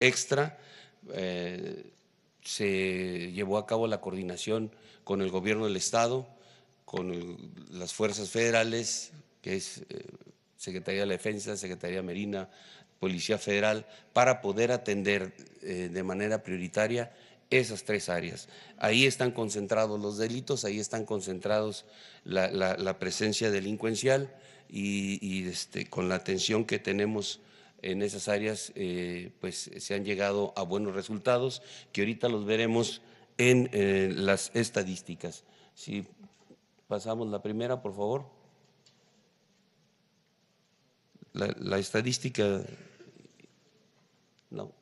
extra. Se llevó a cabo la coordinación con el gobierno del Estado, con las fuerzas federales, que es Secretaría de la Defensa, Secretaría Marina, Policía Federal, para poder atender de manera prioritaria esas tres áreas. Ahí están concentrados los delitos, ahí están concentrados la presencia delincuencial y con la atención que tenemos en esas áreas, pues se han llegado a buenos resultados que ahorita los veremos en las estadísticas. Si pasamos la primera, por favor. La estadística, no,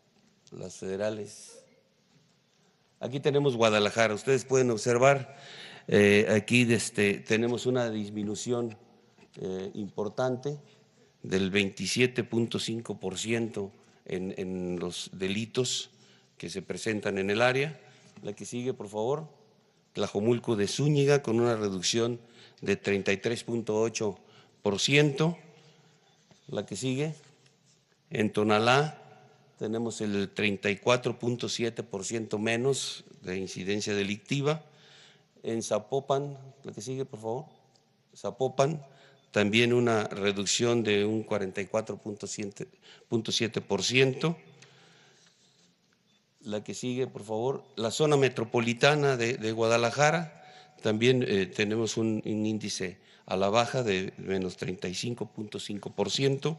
las federales. Aquí tenemos Guadalajara, ustedes pueden observar, aquí tenemos una disminución importante del 27.5% en los delitos que se presentan en el área. La que sigue, por favor. Tlajomulco de Zúñiga, con una reducción de 33.8%. La que sigue. En Tonalá tenemos el 34.7% menos de incidencia delictiva. En Zapopan, la que sigue, por favor. Zapopan, también una reducción de un 44.7%. La que sigue, por favor. La zona metropolitana de Guadalajara, también tenemos un índice a la baja de menos 35.5%.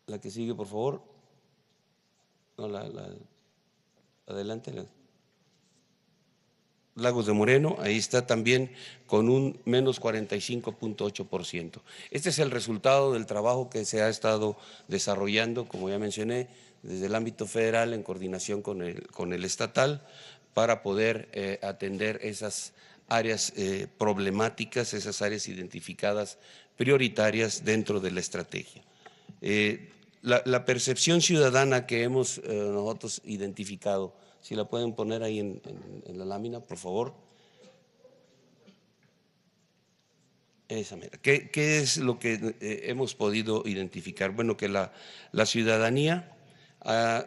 La que sigue, por favor. No, adelante. Lagos de Moreno, ahí está también con un menos 45.8%. Este es el resultado del trabajo que se ha estado desarrollando, como ya mencioné, desde el ámbito federal en coordinación con el estatal para poder atender esas áreas problemáticas, esas áreas identificadas prioritarias dentro de la estrategia. La percepción ciudadana que hemos nosotros identificado, si la pueden poner ahí en la lámina, por favor. Esa mera. ¿Qué es lo que hemos podido identificar? Bueno, que la ciudadanía ha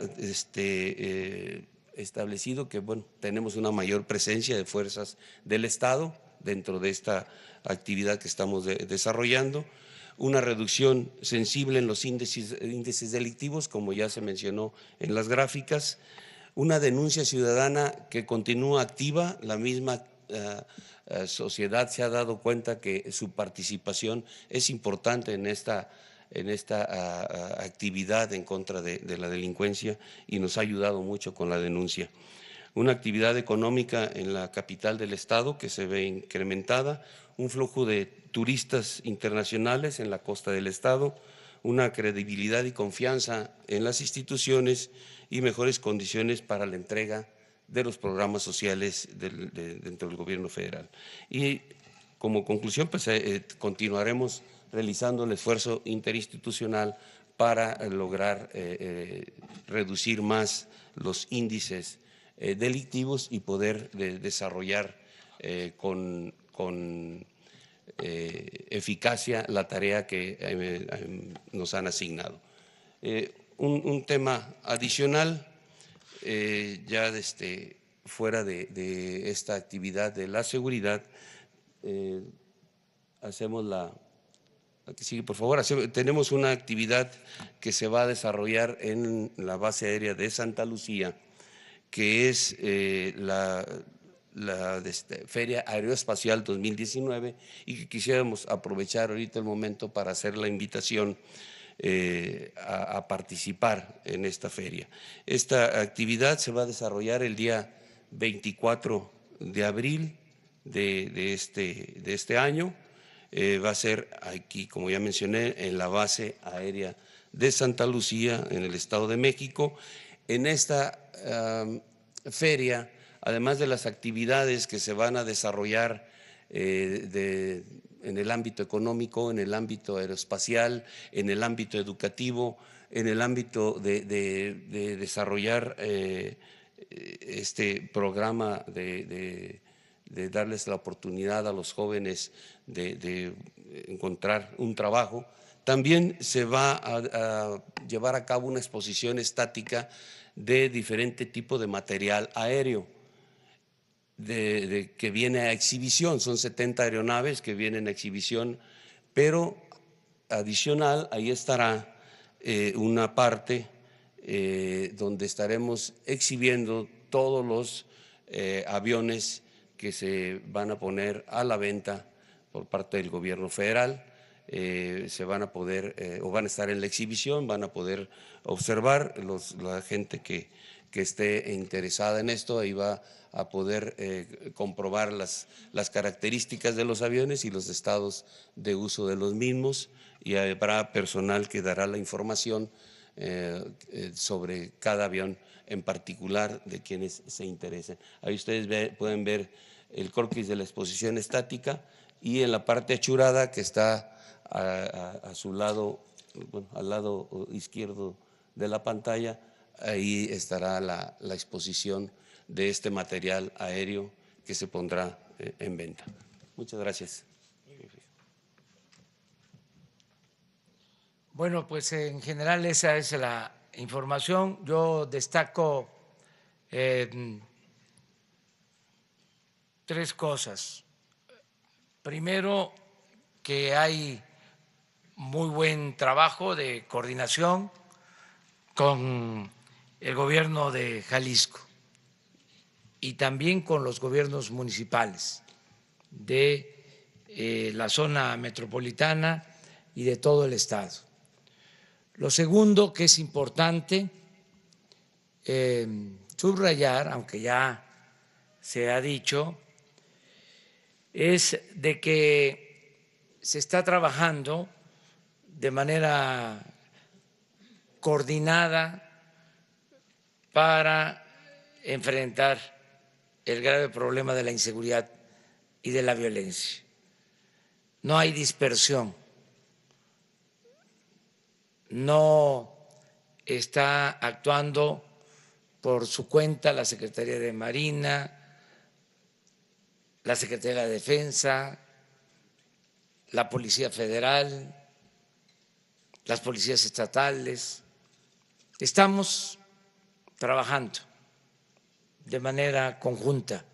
establecido que, bueno, tenemos una mayor presencia de fuerzas del Estado dentro de esta actividad que estamos desarrollando, una reducción sensible en los índices delictivos, como ya se mencionó en las gráficas, una denuncia ciudadana que continúa activa, la misma sociedad se ha dado cuenta que su participación es importante en esta actividad en contra de la delincuencia y nos ha ayudado mucho con la denuncia. Una actividad económica en la capital del estado que se ve incrementada, un flujo de turistas internacionales en la costa del estado, una credibilidad y confianza en las instituciones y mejores condiciones para la entrega de los programas sociales dentro del gobierno federal. Y como conclusión, pues continuaremos realizando el esfuerzo interinstitucional para lograr reducir más los índices delictivos y poder desarrollar con eficacia la tarea que nos han asignado. Un tema adicional, ya fuera de esta actividad de la seguridad, hacemos la que sigue, por favor. Tenemos una actividad que se va a desarrollar en la base aérea de Santa Lucía, que es la Feria Aeroespacial 2019 y que quisiéramos aprovechar ahorita el momento para hacer la invitación a participar en esta feria. Esta actividad se va a desarrollar el día 24 de abril de este año. Va a ser aquí, como ya mencioné, en la base aérea de Santa Lucía, en el Estado de México. En esta feria, además de las actividades que se van a desarrollar en el ámbito económico, en el ámbito aeroespacial, en el ámbito educativo, en el ámbito de desarrollar este programa de darles la oportunidad a los jóvenes de encontrar un trabajo, También se va a llevar a cabo una exposición estática de diferente tipo de material aéreo que viene a exhibición. Son 70 aeronaves que vienen a exhibición, pero adicional ahí estará una parte donde estaremos exhibiendo todos los aviones que se van a poner a la venta por parte del gobierno federal. Se van a poder o van a estar en la exhibición, van a poder observar la gente que esté interesada en esto, ahí va a poder comprobar las características de los aviones y los estados de uso de los mismos, y habrá personal que dará la información sobre cada avión en particular de quienes se interesen. Ahí ustedes pueden ver el croquis de la exposición estática, y en la parte achurada que está a su lado, bueno, al lado izquierdo de la pantalla, ahí estará la exposición de este material aéreo que se pondrá en venta. Muchas gracias. Bueno, pues en general esa es la información. Yo destaco tres cosas. Primero, que hay muy buen trabajo de coordinación con el gobierno de Jalisco y también con los gobiernos municipales de la zona metropolitana y de todo el estado. Lo segundo que es importante subrayar, aunque ya se ha dicho, es de que se está trabajando de manera coordinada para enfrentar el grave problema de la inseguridad y de la violencia. No hay dispersión, no está actuando por su cuenta la Secretaría de Marina, la Secretaría de Defensa, la Policía Federal, las policías estatales. Estamos trabajando de manera conjunta.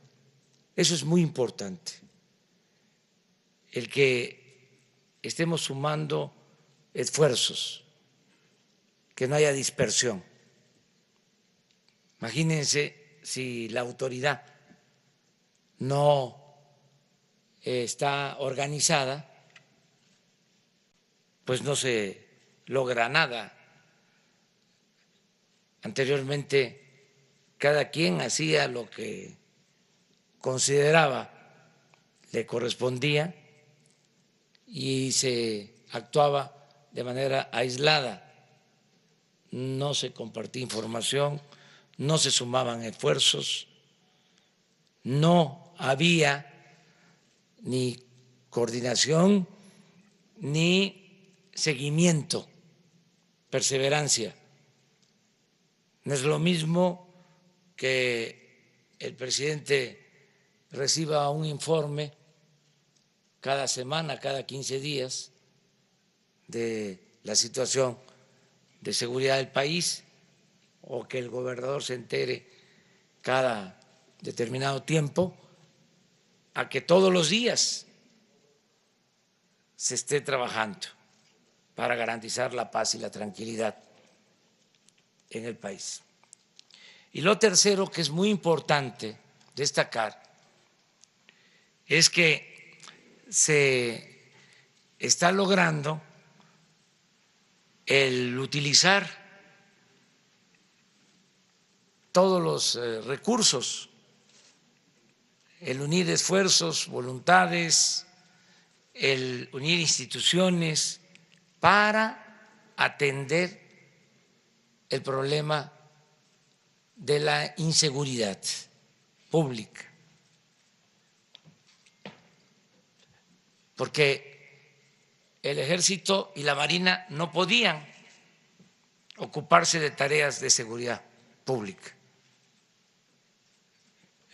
Eso es muy importante, el que estemos sumando esfuerzos, que no haya dispersión. Imagínense si la autoridad no está organizada, pues no se logra nada. Anteriormente cada quien hacía lo que consideraba le correspondía y se actuaba de manera aislada, no se compartía información, no se sumaban esfuerzos, no había ni coordinación ni seguimiento, perseverancia. No es lo mismo que el presidente reciba un informe cada semana, cada 15 días, de la situación de seguridad del país, o que el gobernador se entere cada determinado tiempo, a que todos los días se esté trabajando para garantizar la paz y la tranquilidad en el país. Y lo tercero, que es muy importante destacar, es que se está logrando el utilizar todos los recursos, el unir esfuerzos, voluntades, el unir instituciones para atender el problema de la inseguridad pública. Porque el Ejército y la Marina no podían ocuparse de tareas de seguridad pública.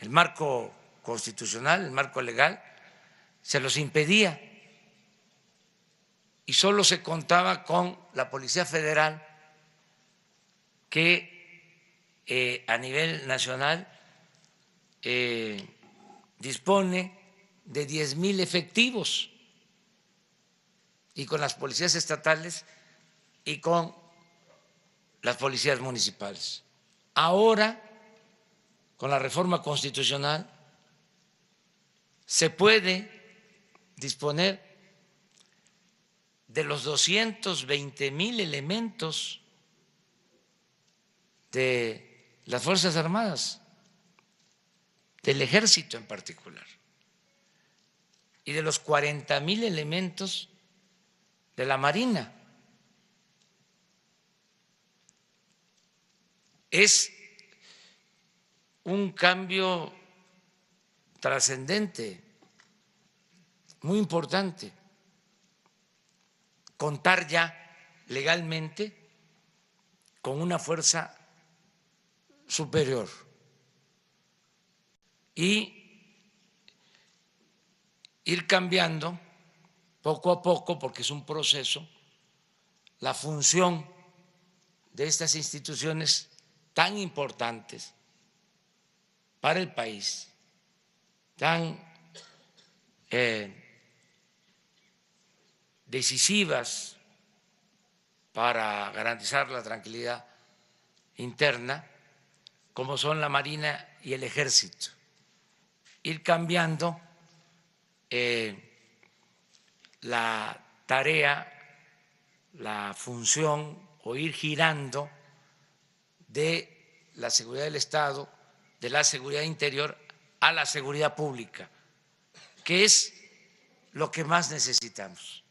El marco constitucional, el marco legal, se los impedía. y solo se contaba con la Policía Federal, que a nivel nacional dispone de 10,000 efectivos, y con las policías estatales y con las policías municipales. Ahora, con la reforma constitucional, se puede disponer de los 220,000 elementos de las Fuerzas Armadas, del Ejército en particular, y de los 40,000 elementos de la Marina. Es un cambio trascendente, muy importante, contar ya legalmente con una fuerza superior y ir cambiando poco a poco, porque es un proceso, la función de estas instituciones tan importantes para el país, tan decisivas para garantizar la tranquilidad interna, como son la Marina y el Ejército. Ir cambiando la tarea, la función, o ir girando de la seguridad del Estado, de la seguridad interior, a la seguridad pública, que es lo que más necesitamos.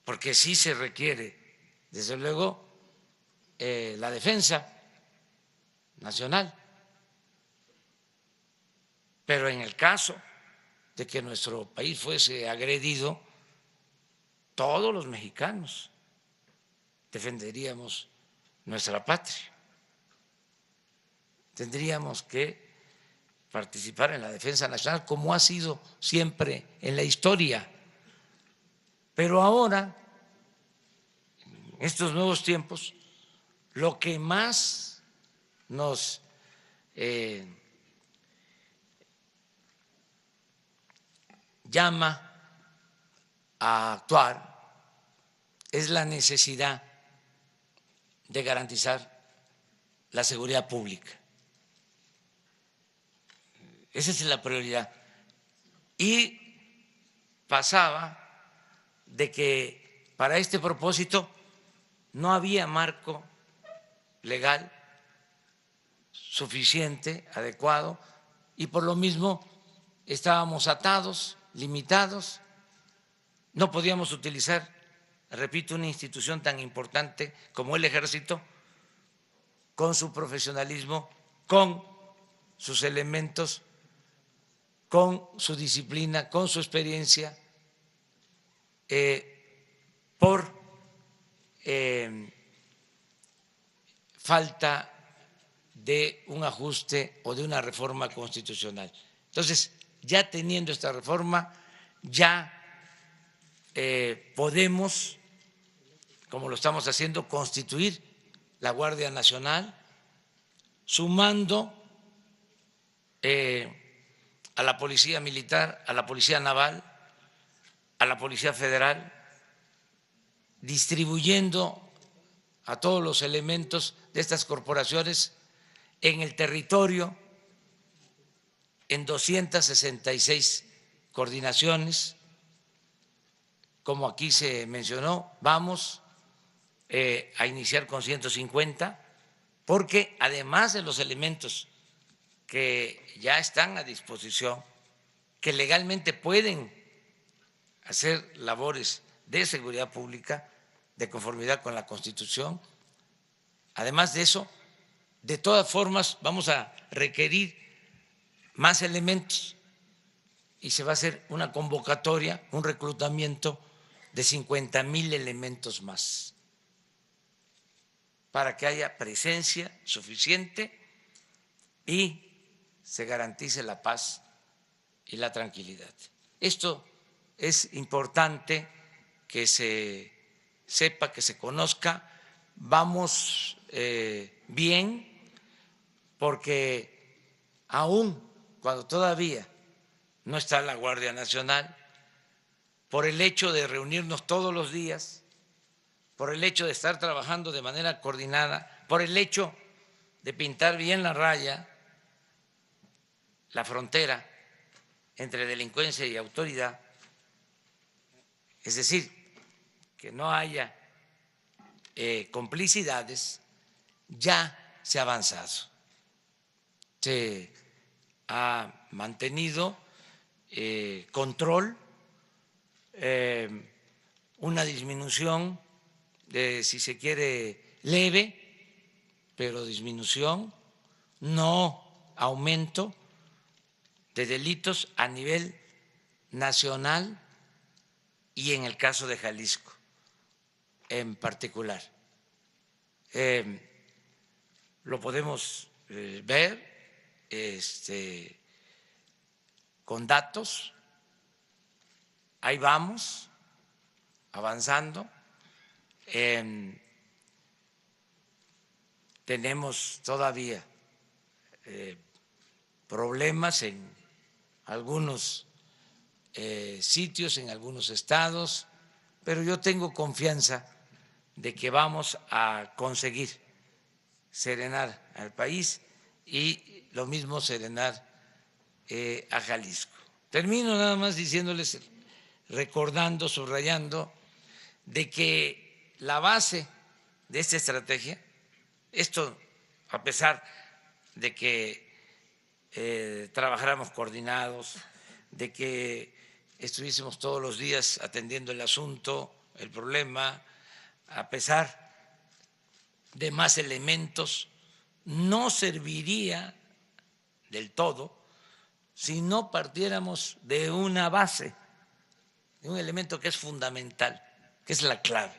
Porque sí se requiere, desde luego, la defensa nacional, pero en el caso de que nuestro país fuese agredido, todos los mexicanos defenderíamos nuestra patria. Tendríamos que participar en la defensa nacional, como ha sido siempre en la historia. Pero ahora, en estos nuevos tiempos, lo que más nos llama a actuar es la necesidad de garantizar la seguridad pública. Esa es la prioridad. Y pasaba de que para este propósito no había marco legal suficiente, adecuado, y por lo mismo estábamos atados, limitados, no podíamos utilizar, repito, una institución tan importante como el Ejército, con su profesionalismo, con sus elementos, con su disciplina, con su experiencia, por falta de un ajuste o de una reforma constitucional. Entonces, ya teniendo esta reforma, ya podemos, como lo estamos haciendo, constituir la Guardia Nacional, sumando a la Policía Militar, a la Policía Naval, a la Policía Federal, distribuyendo a todos los elementos de estas corporaciones en el territorio, en 266 coordinaciones, como aquí se mencionó. Vamos a iniciar con 150, porque además de los elementos que ya están a disposición, que legalmente pueden hacer labores de seguridad pública de conformidad con la Constitución, además de eso, de todas formas vamos a requerir más elementos y se va a hacer una convocatoria, un reclutamiento de 50,000 elementos más para que haya presencia suficiente y se garantice la paz y la tranquilidad. Esto es importante que se sepa, que se conozca. Vamos bien, porque aún cuando todavía no está la Guardia Nacional, por el hecho de reunirnos todos los días, por el hecho de estar trabajando de manera coordinada, por el hecho de pintar bien la raya, la frontera entre delincuencia y autoridad, es decir, que no haya complicidades, ya se ha avanzado. Se ha mantenido control, una disminución, si se quiere, leve, pero disminución, no aumento de delitos a nivel nacional y en el caso de Jalisco en particular. Lo podemos ver con datos, ahí vamos avanzando. Tenemos todavía problemas en algunos sitios, en algunos estados, pero yo tengo confianza de que vamos a conseguir serenar al país y lo mismo serenar a Jalisco. Termino nada más diciéndoles, recordando, subrayando, de que la base de esta estrategia, esto a pesar de que trabajáramos coordinados, de que estuviésemos todos los días atendiendo el asunto, el problema, a pesar de más elementos, no serviría del todo si no partiéramos de una base, de un elemento que es fundamental, que es la clave: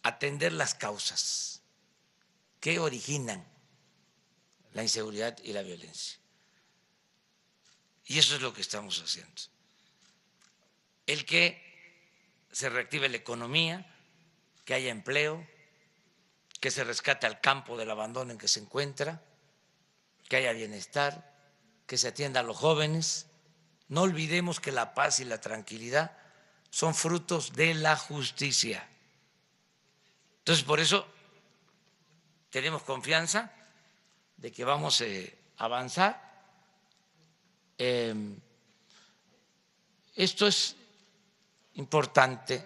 atender las causas que originan la inseguridad y la violencia. Y eso es lo que estamos haciendo. El que se reactive la economía, que haya empleo, que se rescate al campo del abandono en que se encuentra, que haya bienestar, que se atienda a los jóvenes. No olvidemos que la paz y la tranquilidad son frutos de la justicia. Entonces, por eso tenemos confianza de que vamos a avanzar. Esto es importante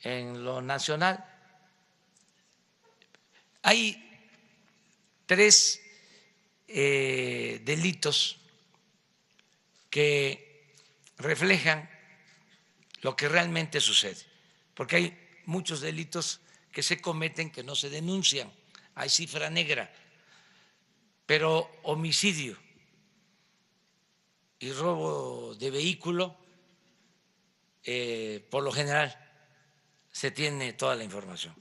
en lo nacional. Hay 3 delitos que reflejan lo que realmente sucede, porque hay muchos delitos que se cometen que no se denuncian, hay cifra negra, pero homicidio y robo de vehículo, por lo general se tiene toda la información.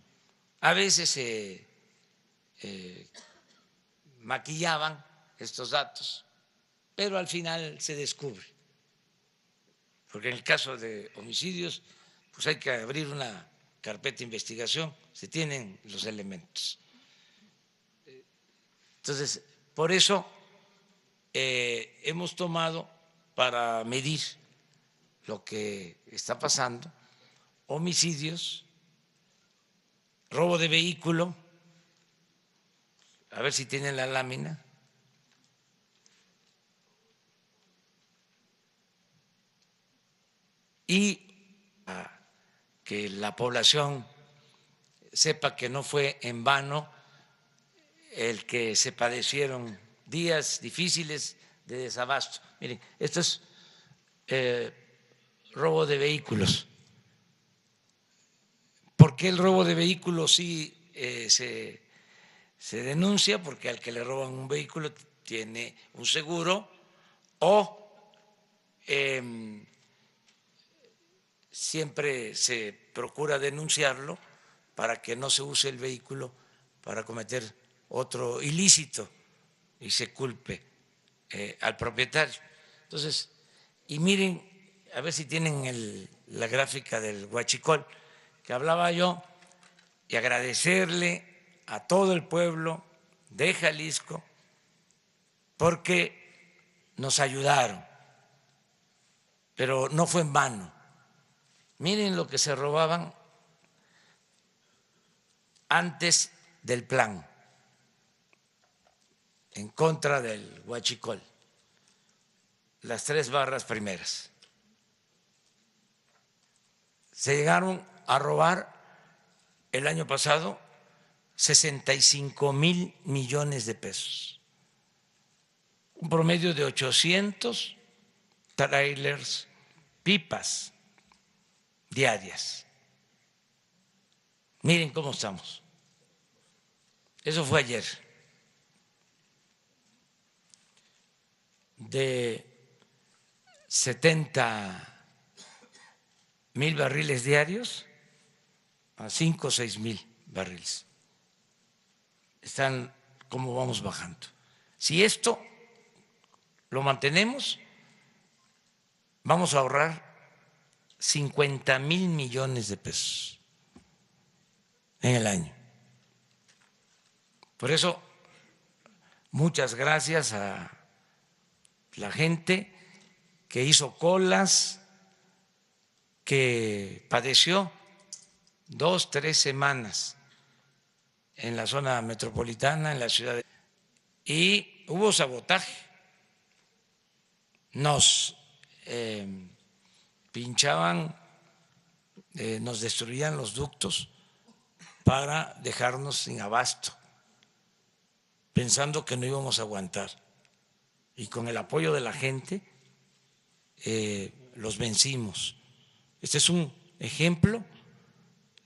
A veces se maquillaban estos datos, pero al final se descubre, porque en el caso de homicidios pues hay que abrir una carpeta de investigación, se tienen los elementos. Entonces, por eso hemos tomado, para medir lo que está pasando, homicidios, robo de vehículo, a ver si tienen la lámina, y que la población sepa que no fue en vano el que se padecieron días difíciles de desabasto. Miren, esto es robo de vehículos. ¿Por qué el robo de vehículos sí se denuncia? Porque al que le roban un vehículo tiene un seguro o siempre se procura denunciarlo para que no se use el vehículo para cometer otro ilícito y se culpe al propietario. Entonces, y miren, a ver si tienen la gráfica del huachicol, que hablaba yo, y agradecerle a todo el pueblo de Jalisco porque nos ayudaron, pero no fue en vano. Miren lo que se robaban antes del plan en contra del huachicol, las 3 barras primeras. Se llegaron a robar el año pasado 65,000 millones de pesos, un promedio de 800 trailers, pipas diarias. Miren cómo estamos. Eso fue ayer. De 70,000 barriles diarios a 5 o 6,000 barriles. Están como vamos bajando. Si esto lo mantenemos, vamos a ahorrar 50,000 millones de pesos en el año. Por eso, muchas gracias a la gente que hizo colas, que padeció 2, 3 semanas en la zona metropolitana, en la ciudad y hubo sabotaje. Nos pinchaban, nos destruían los ductos para dejarnos sin abasto, pensando que no íbamos a aguantar. Y con el apoyo de la gente los vencimos. Este es un ejemplo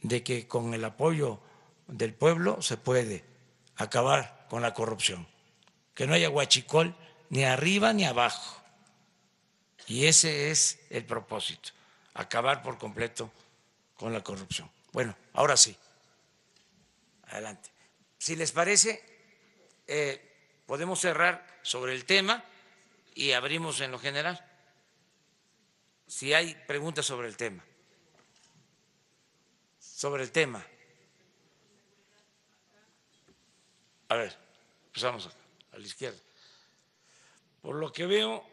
de que con el apoyo del pueblo se puede acabar con la corrupción, que no haya huachicol ni arriba ni abajo. Y ese es el propósito, acabar por completo con la corrupción. Bueno, ahora sí, adelante. Si les parece, podemos cerrar sobre el tema y abrimos en lo general. Si hay preguntas sobre el tema. Sobre el tema. A ver, empezamos a la izquierda. Por lo que veo,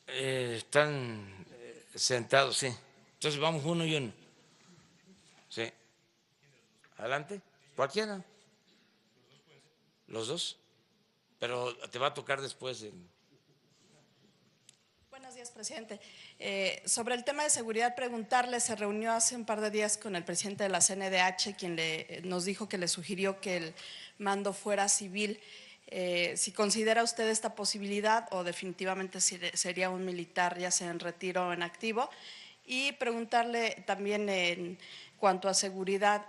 están sentados, sí. Entonces vamos uno y uno. Sí. Adelante. Cualquiera. Los dos. Pero te va a tocar después. Buenos días, presidente. Sobre el tema de seguridad, preguntarle, se reunió hace un par de días con el presidente de la CNDH, quien nos dijo que le sugirió que el mando fuera civil. Si considera usted esta posibilidad o definitivamente sería un militar, ya sea en retiro o en activo. Y preguntarle también en cuanto a seguridad,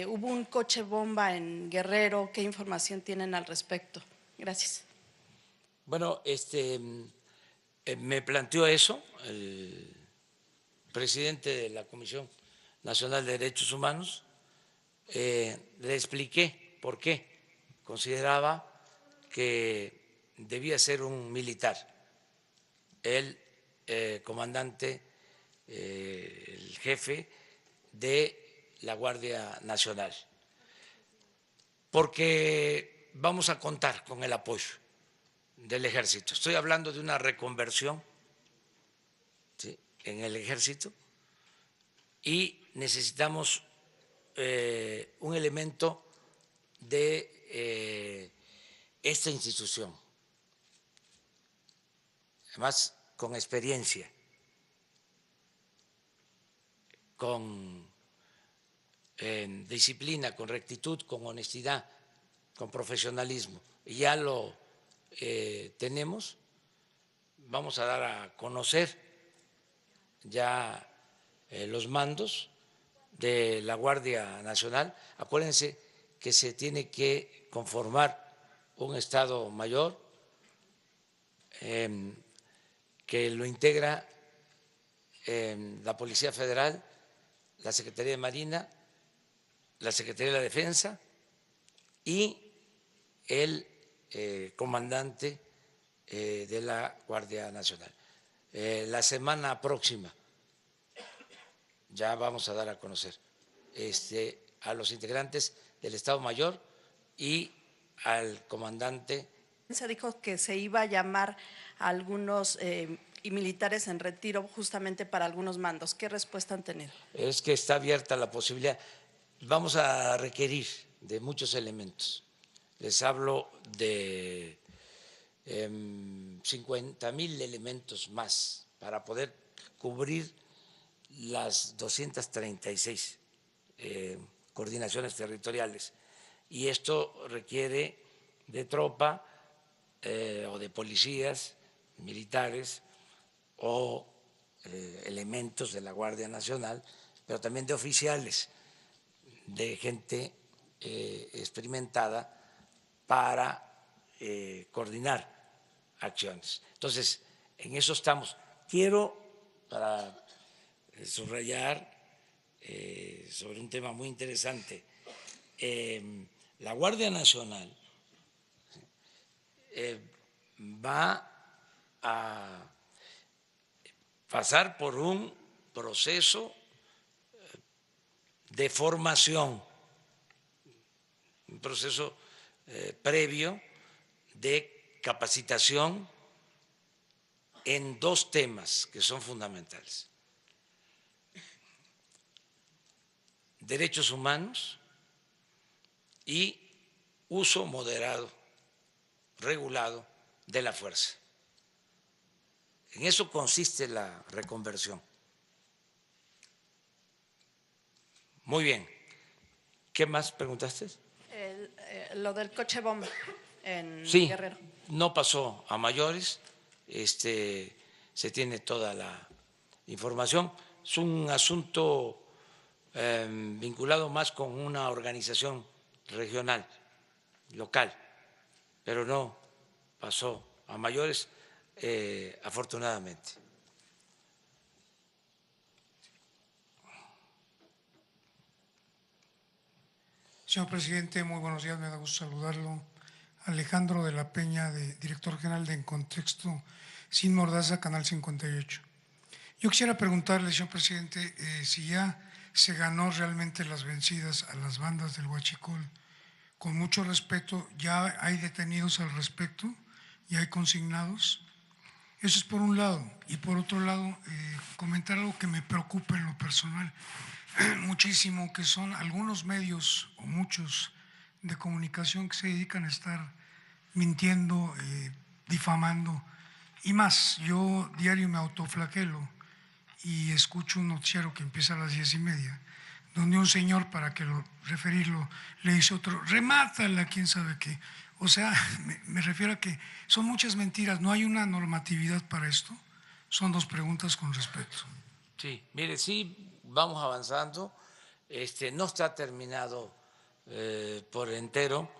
hubo un coche bomba en Guerrero, ¿qué información tienen al respecto? Gracias. Bueno, me planteó eso el presidente de la Comisión Nacional de Derechos Humanos. Le expliqué por qué consideraba que debía ser un militar, el comandante, el jefe de la Guardia Nacional, porque vamos a contar con el apoyo del ejército. Estoy hablando de una reconversión, ¿sí?, en el ejército, y necesitamos un elemento de esta institución, además con experiencia, con disciplina, con rectitud, con honestidad, con profesionalismo. Y ya lo tenemos. Vamos a dar a conocer ya los mandos de la Guardia Nacional. Acuérdense que se tiene que conformar un Estado Mayor que lo integra la Policía Federal, la Secretaría de Marina, la Secretaría de la Defensa y el comandante de la Guardia Nacional. La semana próxima ya vamos a dar a conocer a los integrantes del Estado Mayor y al comandante. Se dijo que se iba a llamar a algunos y militares en retiro justamente para algunos mandos. ¿Qué respuesta han tenido? Es que está abierta la posibilidad. Vamos a requerir de muchos elementos. Les hablo de 50,000 elementos más para poder cubrir las 236 coordinaciones territoriales. Y esto requiere de tropa o de policías militares o elementos de la Guardia Nacional, pero también de oficiales, de gente experimentada para coordinar acciones. Entonces, en eso estamos. Quiero, para subrayar sobre un tema muy interesante, la Guardia Nacional va a pasar por un proceso de formación, un proceso previo de capacitación en dos temas que son fundamentales: derechos humanos y uso moderado, regulado de la fuerza. En eso consiste la reconversión. Muy bien. ¿Qué más preguntaste? Lo del coche bomba en Sí, Guerrero. no pasó a mayores, se tiene toda la información. Es un asunto vinculado más con una organización regional, local, pero no pasó a mayores, afortunadamente. Señor presidente, muy buenos días, me da gusto saludarlo. Alejandro de la Peña, director general de En Contexto, Sin Mordaza, Canal 58. Yo quisiera preguntarle, señor presidente, si ya se ganó realmente las vencidas a las bandas del Huachicol. Con mucho respeto, ¿ya hay detenidos al respecto? ¿Ya hay consignados? Eso es por un lado. Y por otro lado, comentar algo que me preocupa en lo personal muchísimo, que son algunos medios o muchos de comunicación que se dedican a estar mintiendo, difamando y más. Yo diario me autoflagelo y escucho un noticiero que empieza a las 10:30, donde un señor, para que referirlo, le dice a otro, remátala, quién sabe qué. O sea, me refiero a que son muchas mentiras, no hay una normatividad para esto. Son dos preguntas con respeto. Sí, mire, sí, vamos avanzando. No está terminado por entero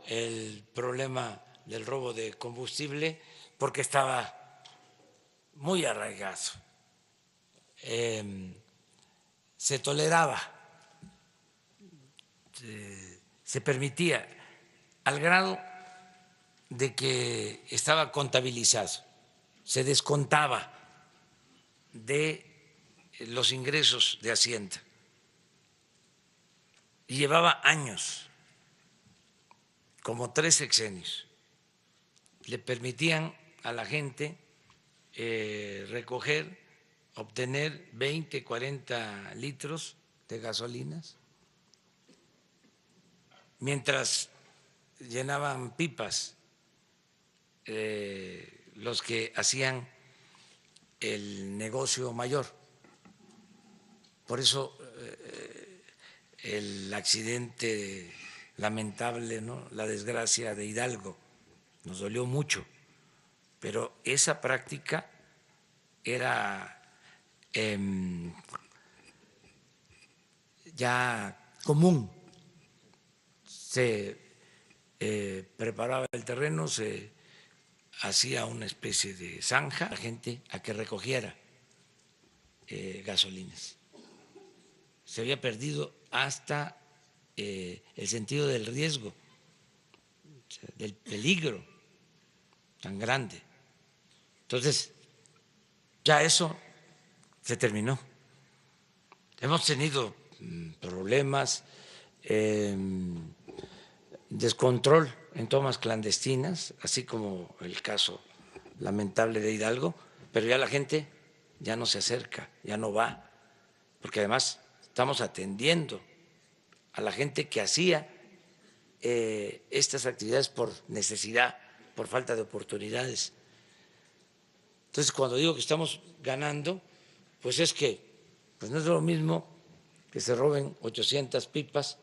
el problema del robo de combustible porque estaba muy arraigado. Se toleraba, se permitía, al grado de que estaba contabilizado, se descontaba de los ingresos de Hacienda y llevaba años, como 3 sexenios. Le permitían a la gente recoger, obtener 20, 40 litros de gasolinas, mientras llenaban pipas los que hacían el negocio mayor. Por eso el accidente lamentable, ¿no?, la desgracia de Hidalgo, nos dolió mucho, pero esa práctica era ya común. Se preparaba el terreno, se hacía una especie de zanja a la gente a que recogiera gasolinas. Se había perdido hasta el sentido del riesgo, o sea, del peligro tan grande. Entonces, ya eso se terminó. Hemos tenido problemas, descontrol en tomas clandestinas, así como el caso lamentable de Hidalgo, pero ya la gente ya no se acerca, ya no va, porque además estamos atendiendo a la gente que hacía estas actividades por necesidad, por falta de oportunidades. Entonces, cuando digo que estamos ganando, pues es que pues no es lo mismo que se roben 800 pipas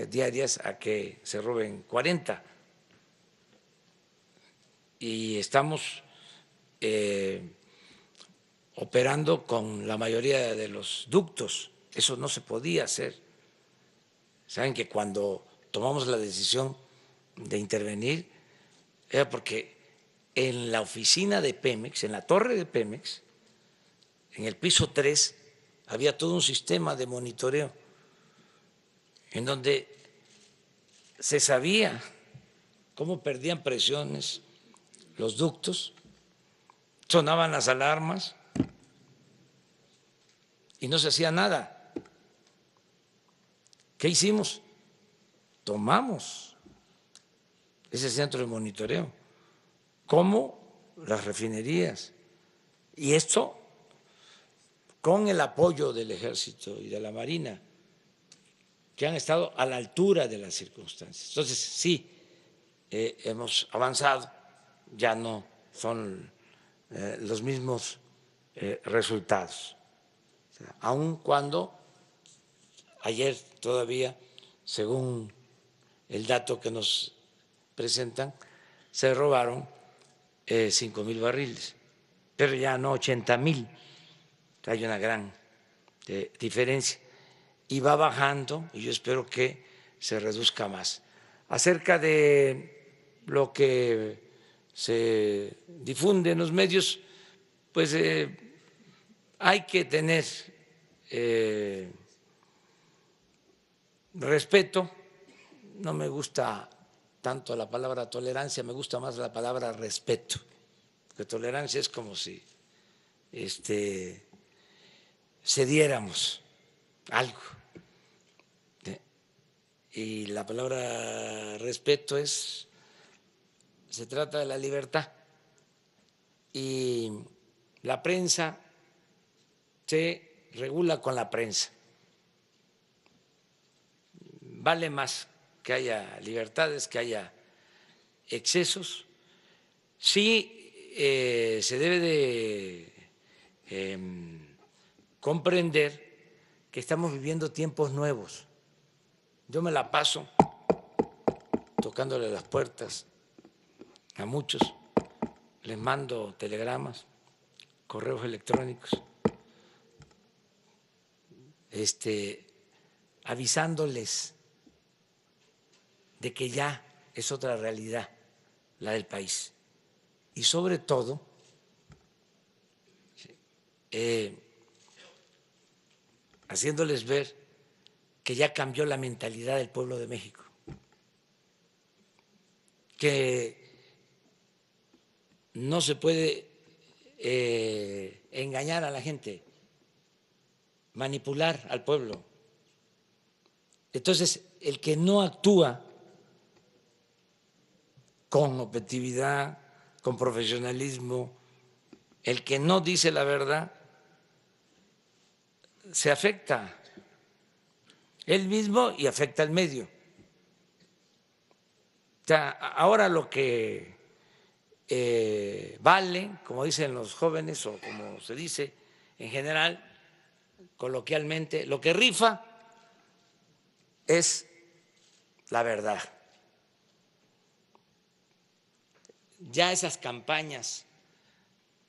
diarias a que se roben 40. Y estamos operando con la mayoría de los ductos. Eso no se podía hacer. Saben que cuando tomamos la decisión de intervenir era porque en la oficina de Pemex, en la torre de Pemex, en el piso 3, había todo un sistema de monitoreo en donde se sabía cómo perdían presiones los ductos, sonaban las alarmas y no se hacía nada. ¿Qué hicimos? Tomamos ese centro de monitoreo, como las refinerías. Y esto con el apoyo del Ejército y de la Marina, que han estado a la altura de las circunstancias. Entonces, sí, hemos avanzado, ya no son los mismos resultados, o sea, aun cuando ayer todavía, según el dato que nos presentan, se robaron 5,000 barriles, pero ya no 80,000. Hay una gran diferencia y va bajando y yo espero que se reduzca más. Acerca de lo que se difunde en los medios, pues hay que tener respeto. No me gusta tanto la palabra tolerancia, me gusta más la palabra respeto, porque tolerancia es como si cediéramos algo. Y la palabra respeto se trata de la libertad. Y la prensa se regula con la prensa. Vale más que haya libertades, que haya excesos. Sí, se debe de comprender que estamos viviendo tiempos nuevos. Yo me la paso tocándole las puertas a muchos, les mando telegramas, correos electrónicos, avisándoles de que ya es otra realidad la del país. Y sobre todo, haciéndoles ver que ya cambió la mentalidad del pueblo de México, que no se puede engañar a la gente, manipular al pueblo. Entonces, el que no actúa con objetividad, con profesionalismo, el que no dice la verdad, se afecta él mismo y afecta al medio. O sea, ahora lo que vale, como dicen los jóvenes o como se dice en general, coloquialmente, lo que rifa es la verdad. Ya esas campañas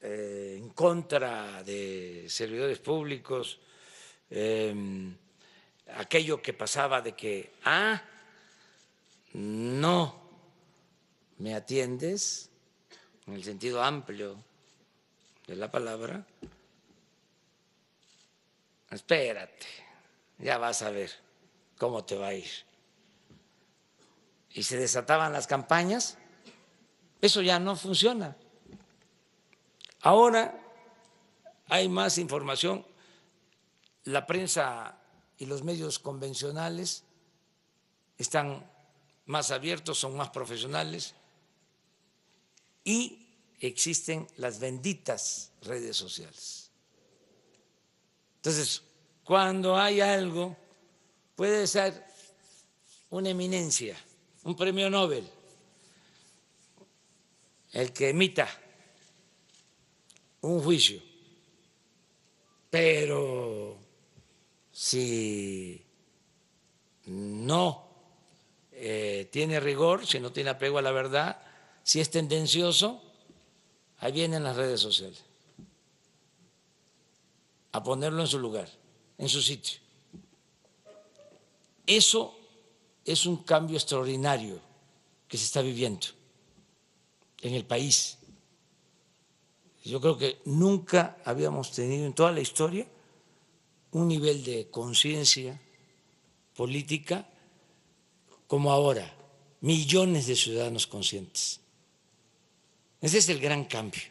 en contra de servidores públicos, aquello que pasaba de que, no me atiendes, en el sentido amplio de la palabra, espérate, ya vas a ver cómo te va a ir. Y se desataban las campañas, eso ya no funciona. Ahora hay más información la prensa y los medios convencionales están más abiertos, son más profesionales y existen las benditas redes sociales. Entonces, cuando hay algo, puede ser una eminencia, un premio Nobel, el que emita un juicio, pero si no tiene rigor, si no tiene apego a la verdad, si es tendencioso, ahí vienen las redes sociales a ponerlo en su lugar, en su sitio. Eso es un cambio extraordinario que se está viviendo en el país. Yo creo que nunca habíamos tenido en toda la historia un nivel de conciencia política como ahora, millones de ciudadanos conscientes. Ese es el gran cambio.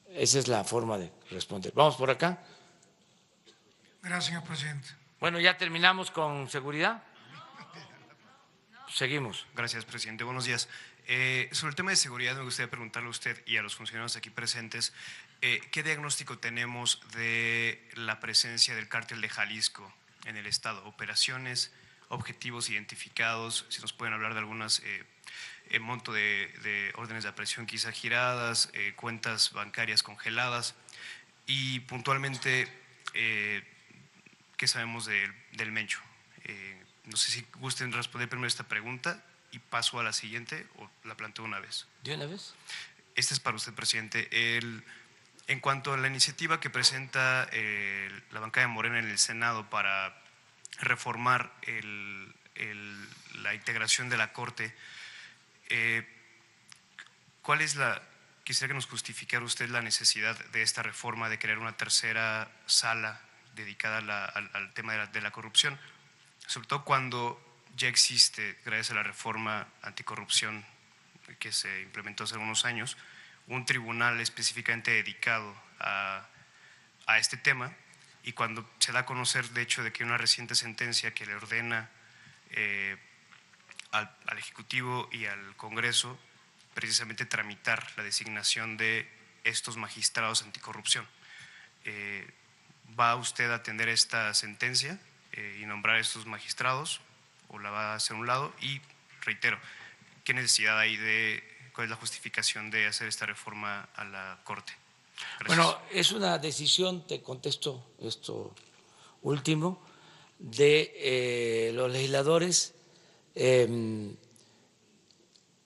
Esa es la forma de responder. Vamos por acá. Gracias, señor presidente. Bueno, ya terminamos con seguridad. Seguimos. Gracias, presidente. Buenos días. Sobre el tema de seguridad, me gustaría preguntarle a usted y a los funcionarios aquí presentes, ¿qué diagnóstico tenemos de la presencia del cártel de Jalisco en el Estado? Operaciones, objetivos identificados, si nos pueden hablar de algunas monto de órdenes de aprehensión quizá giradas, cuentas bancarias congeladas y puntualmente, ¿qué sabemos del Mencho? No sé si gusten responder primero esta pregunta y paso a la siguiente o la planteo una vez. ¿De una vez? Esta es para usted, presidente. En cuanto a la iniciativa que presenta la bancada de Morena en el Senado para reformar la integración de la Corte, ¿cuál es quisiera que nos justificara usted la necesidad de esta reforma, de crear una tercera sala dedicada al tema de la corrupción? Sobre todo cuando ya existe, gracias a la reforma anticorrupción que se implementó hace unos años, un tribunal específicamente dedicado a este tema, y cuando se da a conocer, de hecho, de que hay una reciente sentencia que le ordena al Ejecutivo y al Congreso precisamente tramitar la designación de estos magistrados anticorrupción. ¿Va usted a atender esta sentencia y nombrar a estos magistrados o la va a hacer a un lado? Y reitero, ¿qué necesidad hay cuál es la justificación de hacer esta reforma a la Corte? Gracias. Bueno, es una decisión, te contesto esto último, de los legisladores,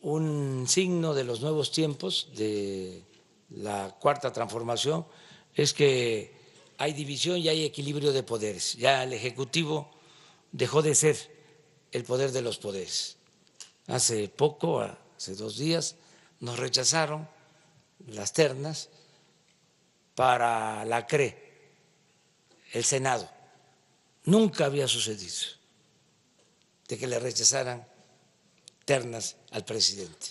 un signo de los nuevos tiempos, de la cuarta transformación, es que hay división y hay equilibrio de poderes. Ya el Ejecutivo dejó de ser el poder de los poderes. Hace poco, hace 2 días, nos rechazaron las ternas para la CRE, el Senado. Nunca había sucedido de que le rechazaran ternas al presidente.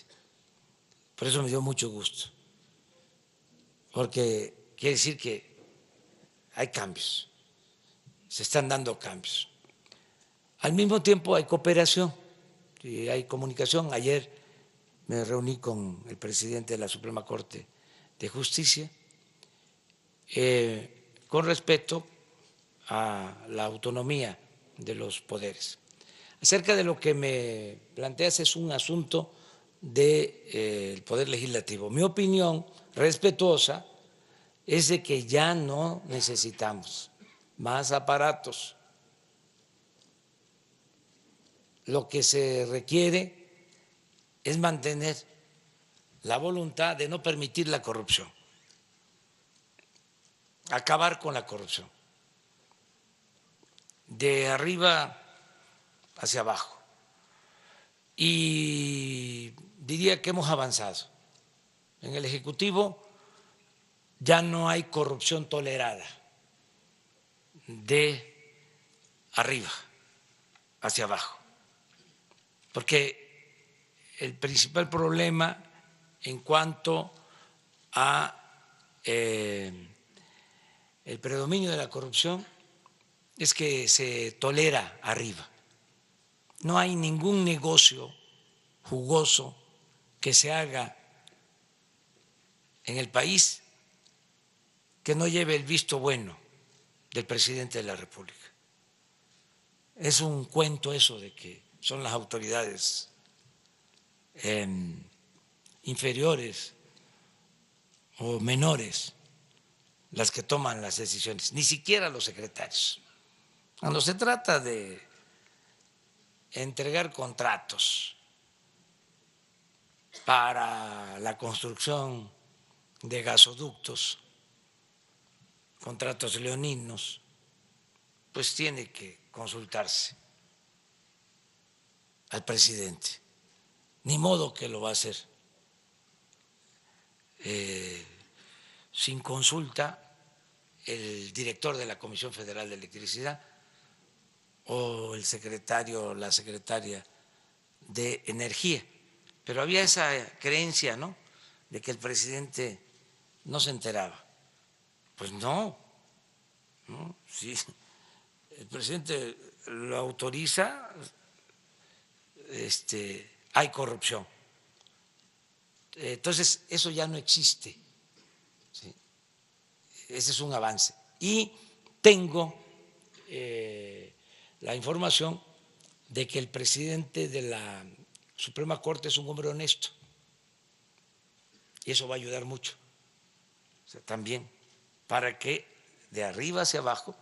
Por eso me dio mucho gusto, porque quiere decir que hay cambios, se están dando cambios. Al mismo tiempo hay cooperación y hay comunicación. Ayer me reuní con el presidente de la Suprema Corte de Justicia con respeto a la autonomía de los poderes. Acerca de lo que me planteas, es un asunto del Poder Legislativo. Mi opinión respetuosa es de que ya no necesitamos más aparatos. Lo que se requiere es mantener la voluntad de no permitir la corrupción, acabar con la corrupción, de arriba hacia abajo. Y diría que hemos avanzado. En el Ejecutivo ya no hay corrupción tolerada de arriba hacia abajo, porque el principal problema en cuanto a el predominio de la corrupción es que se tolera arriba. No hay ningún negocio jugoso que se haga en el país que no lleve el visto bueno del presidente de la República. Es un cuento eso de que son las autoridades inferiores o menores las que toman las decisiones, ni siquiera los secretarios. Cuando se trata de entregar contratos para la construcción de gasoductos, contratos leoninos, pues tiene que consultarse al presidente. Ni modo que lo va a hacer sin consulta el director de la Comisión Federal de Electricidad o el secretario o la secretaria de Energía. Pero había esa creencia, ¿no?, de que el presidente no se enteraba. Pues no, si el presidente lo autoriza, hay corrupción. Entonces, eso ya no existe. ¿Sí? Ese es un avance. Y tengo la información de que el presidente de la Suprema Corte es un hombre honesto. Y eso va a ayudar mucho. O sea, también para que de arriba hacia abajo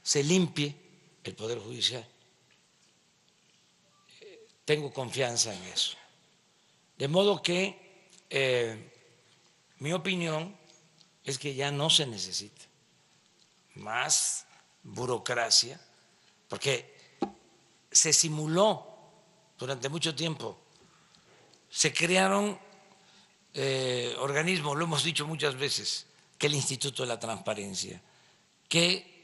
se limpie el Poder Judicial. Tengo confianza en eso. De modo que mi opinión es que ya no se necesita más burocracia, porque se simuló durante mucho tiempo, se crearon organismos, lo hemos dicho muchas veces, que el Instituto de la Transparencia, que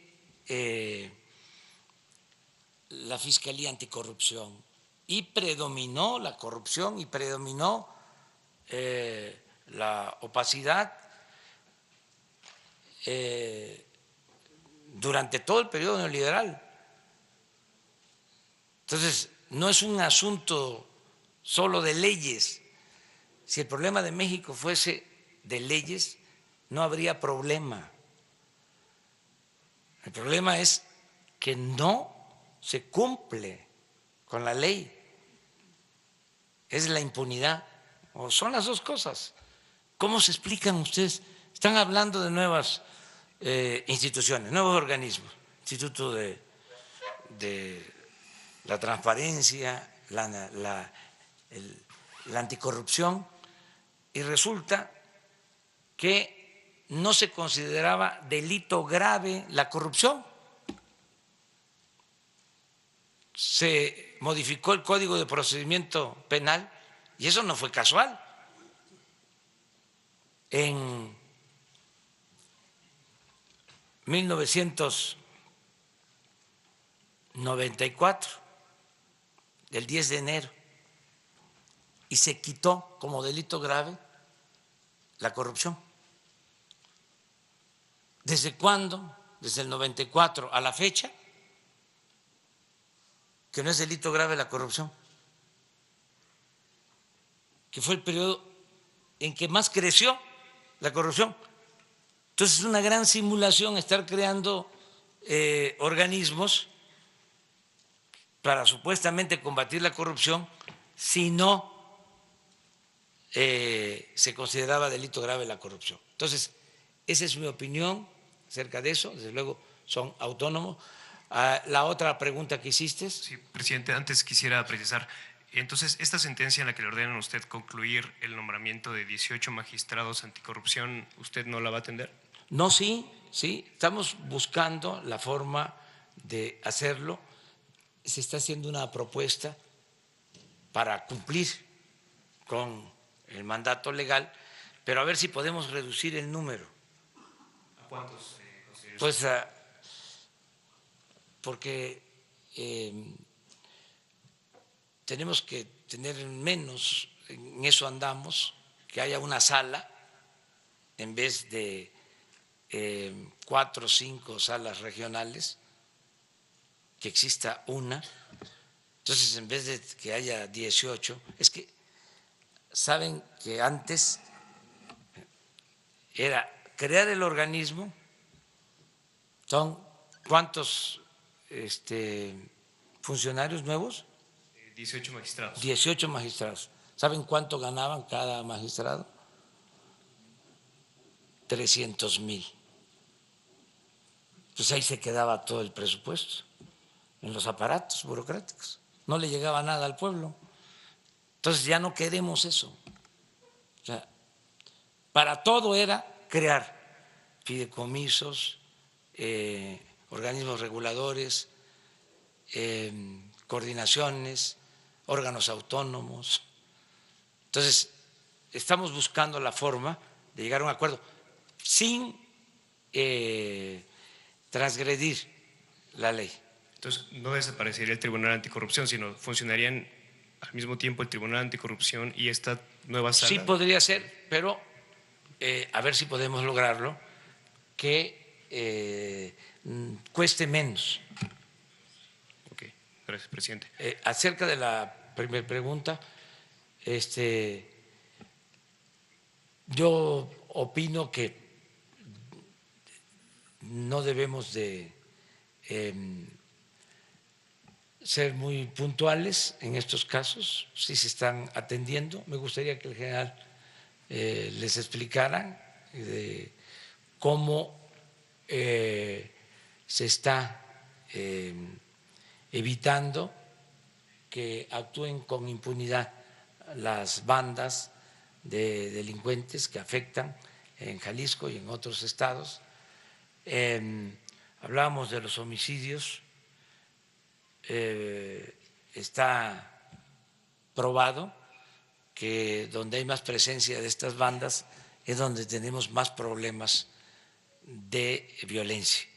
la Fiscalía Anticorrupción, y predominó la corrupción y predominó la opacidad durante todo el periodo neoliberal. Entonces, no es un asunto solo de leyes. Si el problema de México fuese de leyes, no habría problema. El problema es que no se cumple con la ley. Es la impunidad, o son las dos cosas. ¿Cómo se explican ustedes? Están hablando de nuevas instituciones, nuevos organismos, Instituto de la Transparencia, la anticorrupción, y resulta que no se consideraba delito grave la corrupción. Se modificó el Código de Procedimiento Penal y eso no fue casual. En 1994, el 10 de enero, y se quitó como delito grave la corrupción. ¿Desde cuándo? Desde el 94 a la fecha, que no es delito grave la corrupción, que fue el periodo en que más creció la corrupción. Entonces es una gran simulación estar creando organismos para supuestamente combatir la corrupción si no se consideraba delito grave la corrupción. Entonces, esa es mi opinión acerca de eso. Desde luego son autónomos. La otra pregunta que hiciste. Sí, presidente, antes quisiera precisar. Entonces, esta sentencia en la que le ordenan a usted concluir el nombramiento de 18 magistrados anticorrupción, ¿usted no la va a atender? No, sí, estamos buscando la forma de hacerlo. Se está haciendo una propuesta para cumplir con el mandato legal, pero a ver si podemos reducir el número. ¿A cuántos? Pues porque tenemos que tener menos, en eso andamos, que haya una sala en vez de 4 o 5 salas regionales, que exista una. Entonces, en vez de que haya 18, es que saben que antes era crear el organismo, son ¿cuántos funcionarios nuevos? 18 magistrados. 18 magistrados. ¿Saben cuánto ganaban cada magistrado? 300,000. Pues ahí se quedaba todo el presupuesto, en los aparatos burocráticos. No le llegaba nada al pueblo. Entonces ya no queremos eso. O sea, para todo era crear fideicomisos, organismos reguladores, coordinaciones, órganos autónomos. Entonces, estamos buscando la forma de llegar a un acuerdo sin transgredir la ley. Entonces, no desaparecería el Tribunal Anticorrupción, sino funcionarían al mismo tiempo el Tribunal Anticorrupción y esta nueva sala. Sí podría ser, pero a ver si podemos lograrlo, que cueste menos. Ok, gracias, presidente. Acerca de la primera pregunta, yo opino que no debemos de ser muy puntuales en estos casos, si se están atendiendo. Me gustaría que el general les explicara de cómo se está evitando que actúen con impunidad las bandas de delincuentes que afectan en Jalisco y en otros estados. Hablábamos de los homicidios. Está probado que donde hay más presencia de estas bandas es donde tenemos más problemas de violencia.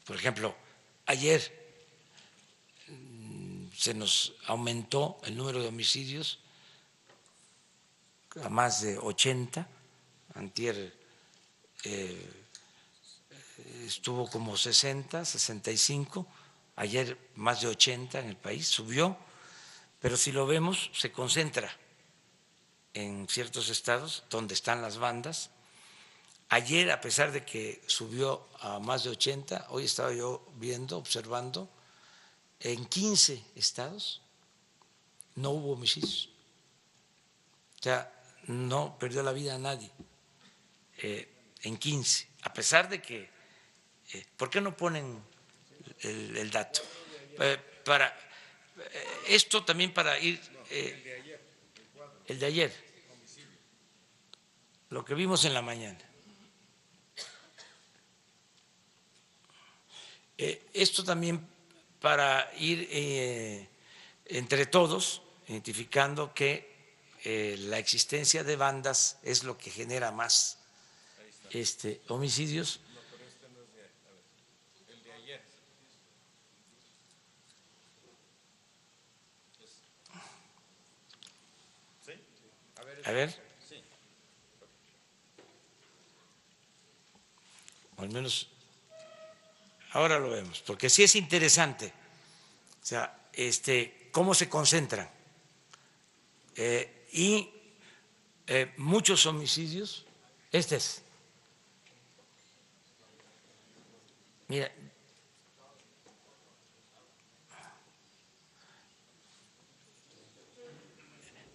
Por ejemplo, ayer se nos aumentó el número de homicidios a más de 80, antier estuvo como 60, 65, ayer más de 80 en el país, subió, pero si lo vemos se concentra en ciertos estados donde están las bandas. Ayer, a pesar de que subió a más de 80, hoy estaba yo viendo, observando, en 15 estados no hubo homicidios. O sea, no perdió la vida nadie en 15, a pesar de que… ¿Por qué no ponen el dato? Para esto también para ir… el de ayer, lo que vimos en la mañana. Esto también para ir entre todos identificando que la existencia de bandas es lo que genera más homicidios. A ver. O al menos ahora lo vemos, porque sí es interesante, o sea, cómo se concentran y muchos homicidios. Mira,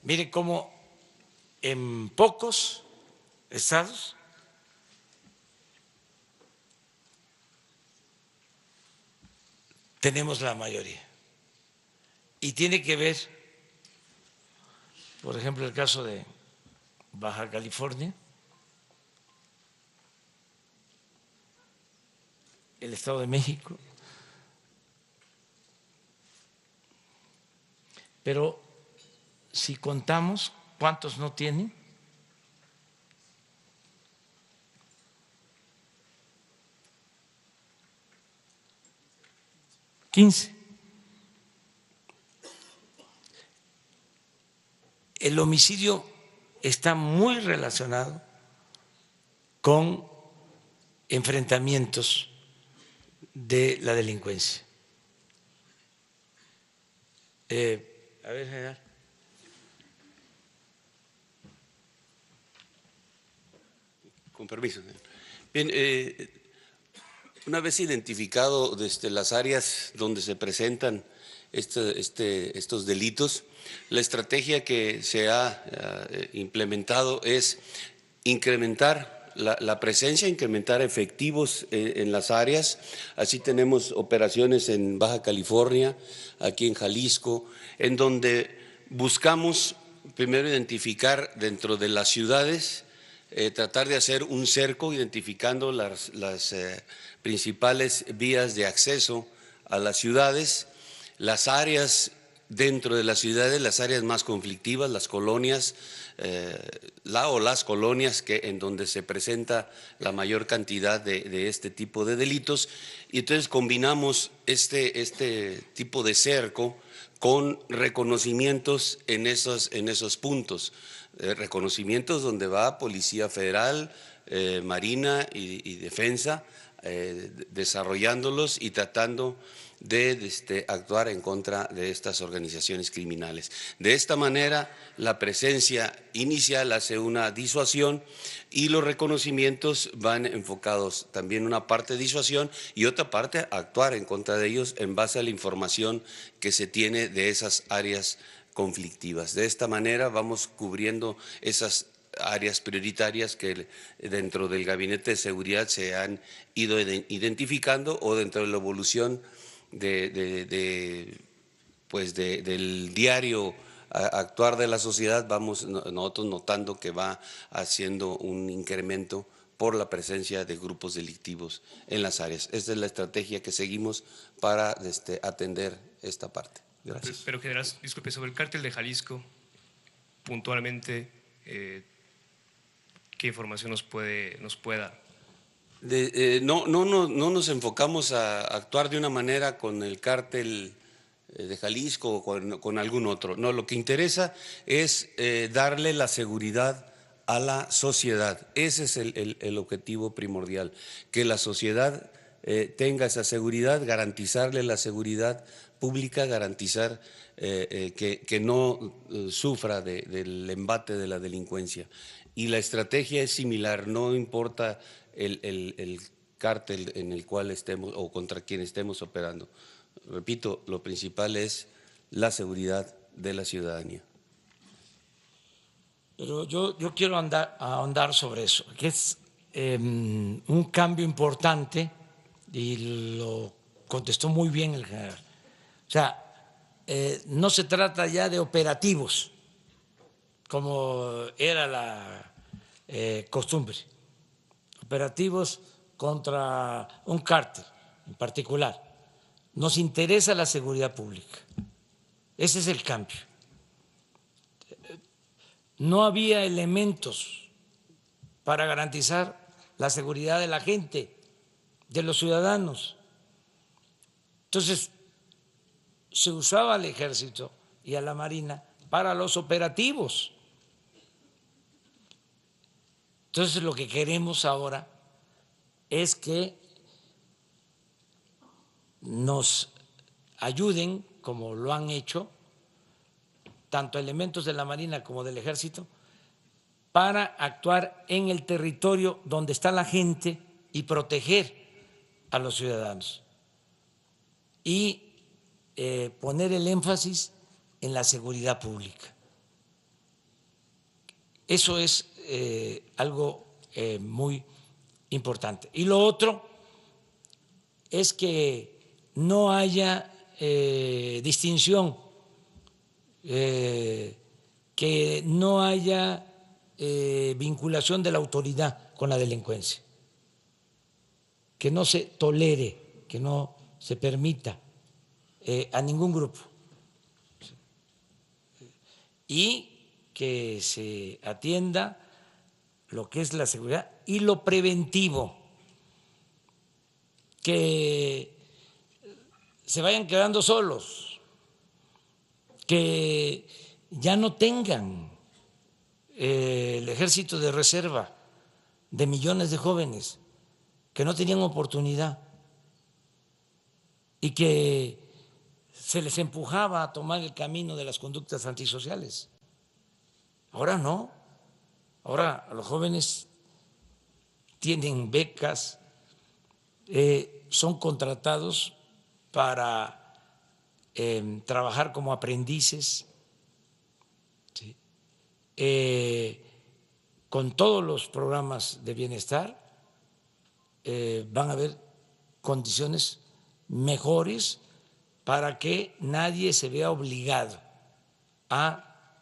mire cómo en pocos estados tenemos la mayoría. Y tiene que ver, por ejemplo, el caso de Baja California, el Estado de México, pero si contamos cuántos no tienen, $15. El homicidio está muy relacionado con enfrentamientos de la delincuencia. A ver, general. Con permiso. Bien, una vez identificado las áreas donde se presentan estos delitos, la estrategia que se ha implementado es incrementar la presencia, incrementar efectivos en las áreas. Así tenemos operaciones en Baja California, aquí en Jalisco, en donde buscamos primero identificar dentro de las ciudades, tratar de hacer un cerco identificando las principales vías de acceso a las ciudades, las áreas dentro de las ciudades, las áreas más conflictivas, las colonias, las colonias en donde se presenta la mayor cantidad de este tipo de delitos, y entonces combinamos este tipo de cerco con reconocimientos en esos puntos, reconocimientos donde va Policía Federal, Marina y Defensa, desarrollándolos y tratando de actuar en contra de estas organizaciones criminales. De esta manera, la presencia inicial hace una disuasión y los reconocimientos van enfocados también una parte de disuasión y otra parte a actuar en contra de ellos en base a la información que se tiene de esas áreas conflictivas. De esta manera vamos cubriendo esas áreas prioritarias que dentro del Gabinete de Seguridad se han ido identificando o dentro de la evolución del diario actuar de la sociedad, vamos nosotros notando que va haciendo un incremento por la presencia de grupos delictivos en las áreas. Esta es la estrategia que seguimos para atender esta parte. Gracias. Pero general, disculpe, sobre el cártel de Jalisco, puntualmente, ¿qué información nos puede dar? No nos enfocamos a actuar de una manera con el cártel de Jalisco o con algún otro. No, lo que interesa es darle la seguridad a la sociedad. Ese es el objetivo primordial, que la sociedad tenga esa seguridad, garantizarle la seguridad pública, garantizar que no sufra del embate de la delincuencia. Y la estrategia es similar, no importa el cártel en el cual estemos o contra quien estemos operando. Repito, lo principal es la seguridad de la ciudadanía. Pero yo quiero ahondar sobre eso, que es un cambio importante y lo contestó muy bien el general. O sea, no se trata ya de operativos, como era la costumbre, operativos contra un cártel en particular. Nos interesa la seguridad pública. Ese es el cambio. No había elementos para garantizar la seguridad de la gente, de los ciudadanos. Entonces, se usaba al Ejército y a la Marina para los operativos. Entonces, lo que queremos ahora es que nos ayuden, como lo han hecho, tanto elementos de la Marina como del Ejército, para actuar en el territorio donde está la gente y proteger a los ciudadanos. Y poner el énfasis en la seguridad pública. Eso es algo muy importante. Y lo otro es que no haya distinción, que no haya vinculación de la autoridad con la delincuencia, que no se tolere, que no se permita a ningún grupo y que se atienda lo que es la seguridad y lo preventivo, que se vayan quedando solos, que ya no tengan el ejército de reserva de millones de jóvenes que no tenían oportunidad y que se les empujaba a tomar el camino de las conductas antisociales. Ahora no, ahora los jóvenes tienen becas, son contratados para trabajar como aprendices, ¿sí? Con todos los programas de bienestar van a haber condiciones mejores para que nadie se vea obligado a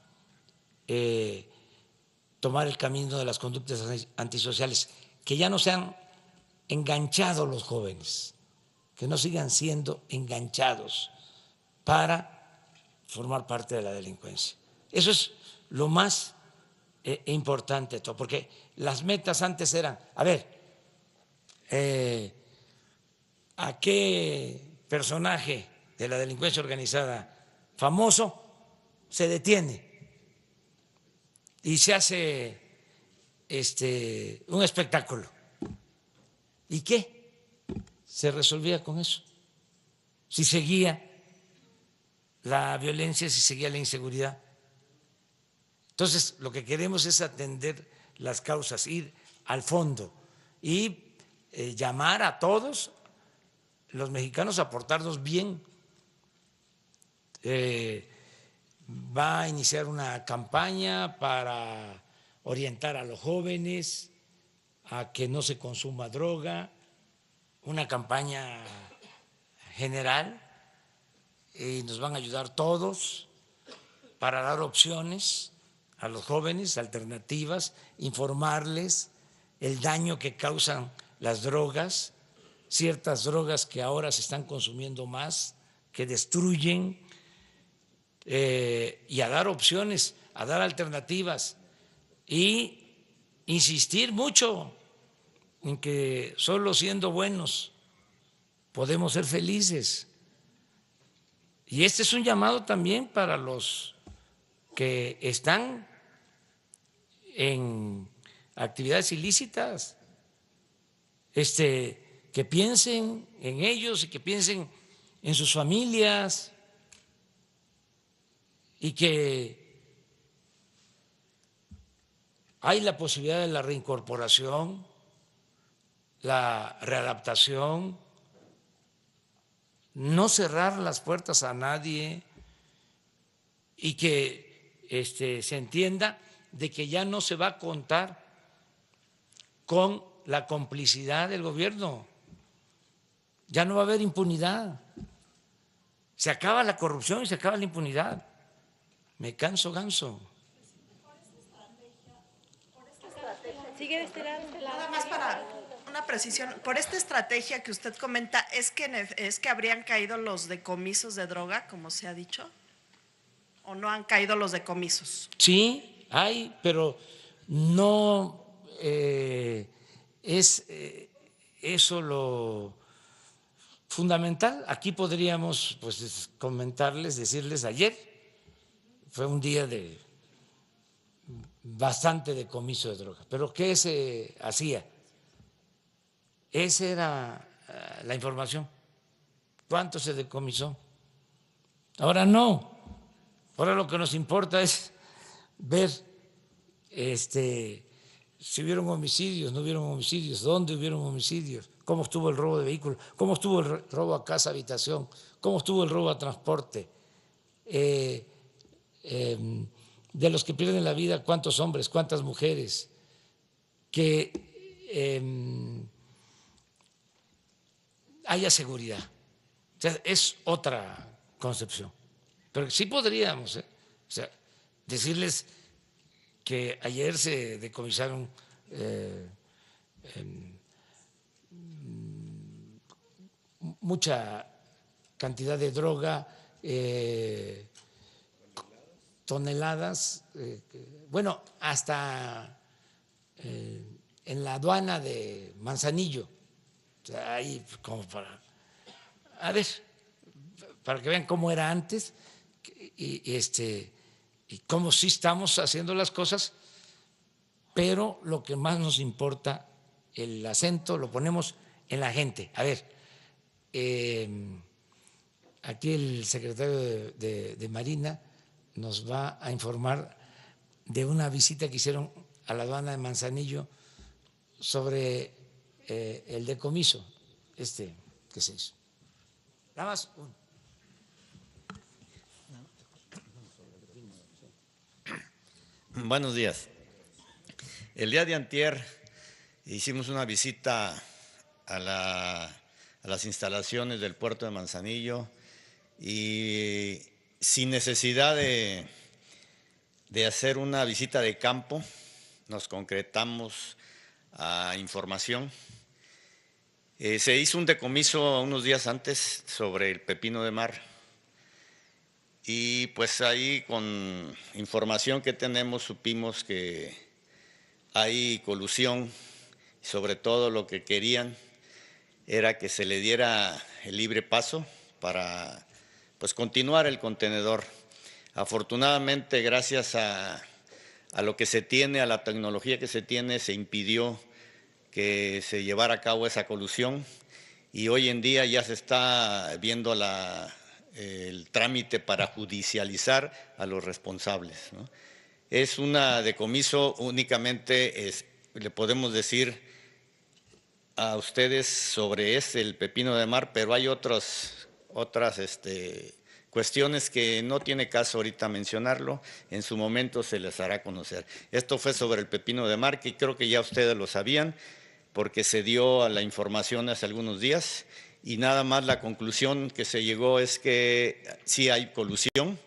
tomar el camino de las conductas antisociales, que ya no sean enganchados los jóvenes, que no sigan siendo enganchados para formar parte de la delincuencia. Eso es lo más importante, porque las metas antes eran, a ver, ¿a qué personaje de la delincuencia organizada famoso se detiene y se hace un espectáculo? ¿Y qué? Se resolvía con eso. Si seguía la violencia, si seguía la inseguridad. Entonces, lo que queremos es atender las causas, ir al fondo y llamar a todos los mexicanos a portarnos bien. Va a iniciar una campaña para orientar a los jóvenes a que no se consuma droga, una campaña general, y nos van a ayudar todos para dar opciones a los jóvenes, alternativas, informarles el daño que causan las drogas, ciertas drogas que ahora se están consumiendo más, que destruyen, y a dar opciones, a dar alternativas y insistir mucho en que solo siendo buenos podemos ser felices. Y este es un llamado también para los que están en actividades ilícitas, que piensen en ellos y que piensen en sus familias y que hay la posibilidad de la reincorporación, la readaptación, no cerrar las puertas a nadie y que se entienda de que ya no se va a contar con la complicidad del gobierno, ya no va a haber impunidad, se acaba la corrupción y se acaba la impunidad. Me canso ganso. Nada más para una precisión, por esta estrategia que usted comenta, ¿es que habrían caído los decomisos de droga, como se ha dicho? ¿O no han caído los decomisos? Sí, hay, pero no es eso lo fundamental. Aquí podríamos pues comentarles, decirles, ayer fue un día de bastante decomiso de droga, pero ¿qué se hacía? Esa era la información. ¿Cuánto se decomisó? Ahora no. Ahora lo que nos importa es ver si hubieron homicidios, no hubieron homicidios, dónde hubieron homicidios, cómo estuvo el robo de vehículos, cómo estuvo el robo a casa, habitación, cómo estuvo el robo a transporte. De los que pierden la vida, cuántos hombres, cuántas mujeres, que haya seguridad. O sea, es otra concepción. Pero sí podríamos decirles que ayer se decomisaron mucha cantidad de droga, toneladas, bueno, hasta en la aduana de Manzanillo, o sea, ahí como para, a ver, para que vean cómo era antes y cómo sí estamos haciendo las cosas, pero lo que más nos importa, el acento lo ponemos en la gente. A ver, aquí el secretario de Marina nos va a informar de una visita que hicieron a la aduana de Manzanillo sobre el decomiso que se hizo. Nada más uno. Buenos días. El día de antier hicimos una visita a las instalaciones del puerto de Manzanillo y sin necesidad de hacer una visita de campo, nos concretamos a información. Se hizo un decomiso unos días antes sobre el pepino de mar y pues ahí con información que tenemos supimos que hay colusión, sobre todo lo que querían era que se le diera el libre paso para pues continuar el contenedor. Afortunadamente, gracias a lo que se tiene, a la tecnología que se tiene, se impidió que se llevara a cabo esa colusión y hoy en día ya se está viendo el trámite para judicializar a los responsables, ¿no? Es una decomiso únicamente, le podemos decir a ustedes sobre el pepino de mar, pero hay otras cuestiones que no tiene caso ahorita mencionarlo, en su momento se les hará conocer. Esto fue sobre el pepino de mar, que creo que ya ustedes lo sabían, porque se dio a la información hace algunos días, y nada más la conclusión que se llegó es que sí hay colusión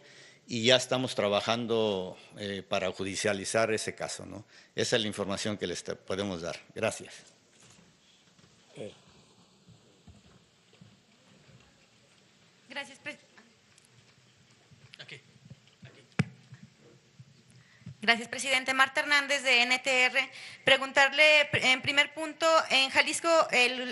y ya estamos trabajando para judicializar ese caso, ¿no? Esa es la información que les podemos dar. Gracias. Gracias, Gracias, presidente. Marta Hernández, de NTR. Preguntarle, en primer punto, en Jalisco,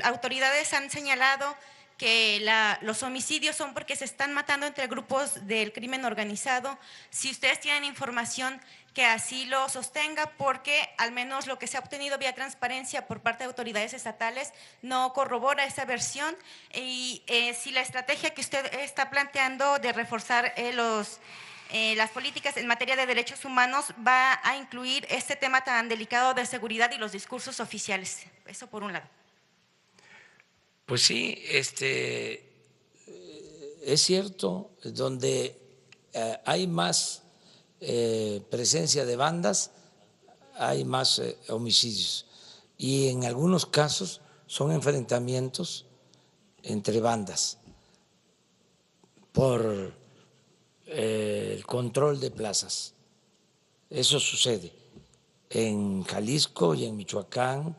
autoridades han señalado que los homicidios son porque se están matando entre grupos del crimen organizado. Si ustedes tienen información que así lo sostenga, porque al menos lo que se ha obtenido vía transparencia por parte de autoridades estatales no corrobora esa versión, y si la estrategia que usted está planteando de reforzar las políticas en materia de derechos humanos va a incluir este tema tan delicado de seguridad y los discursos oficiales. Eso por un lado. Pues sí, es cierto, donde hay más presencia de bandas, hay más homicidios, y en algunos casos son enfrentamientos entre bandas por el control de plazas. Eso sucede en Jalisco y en Michoacán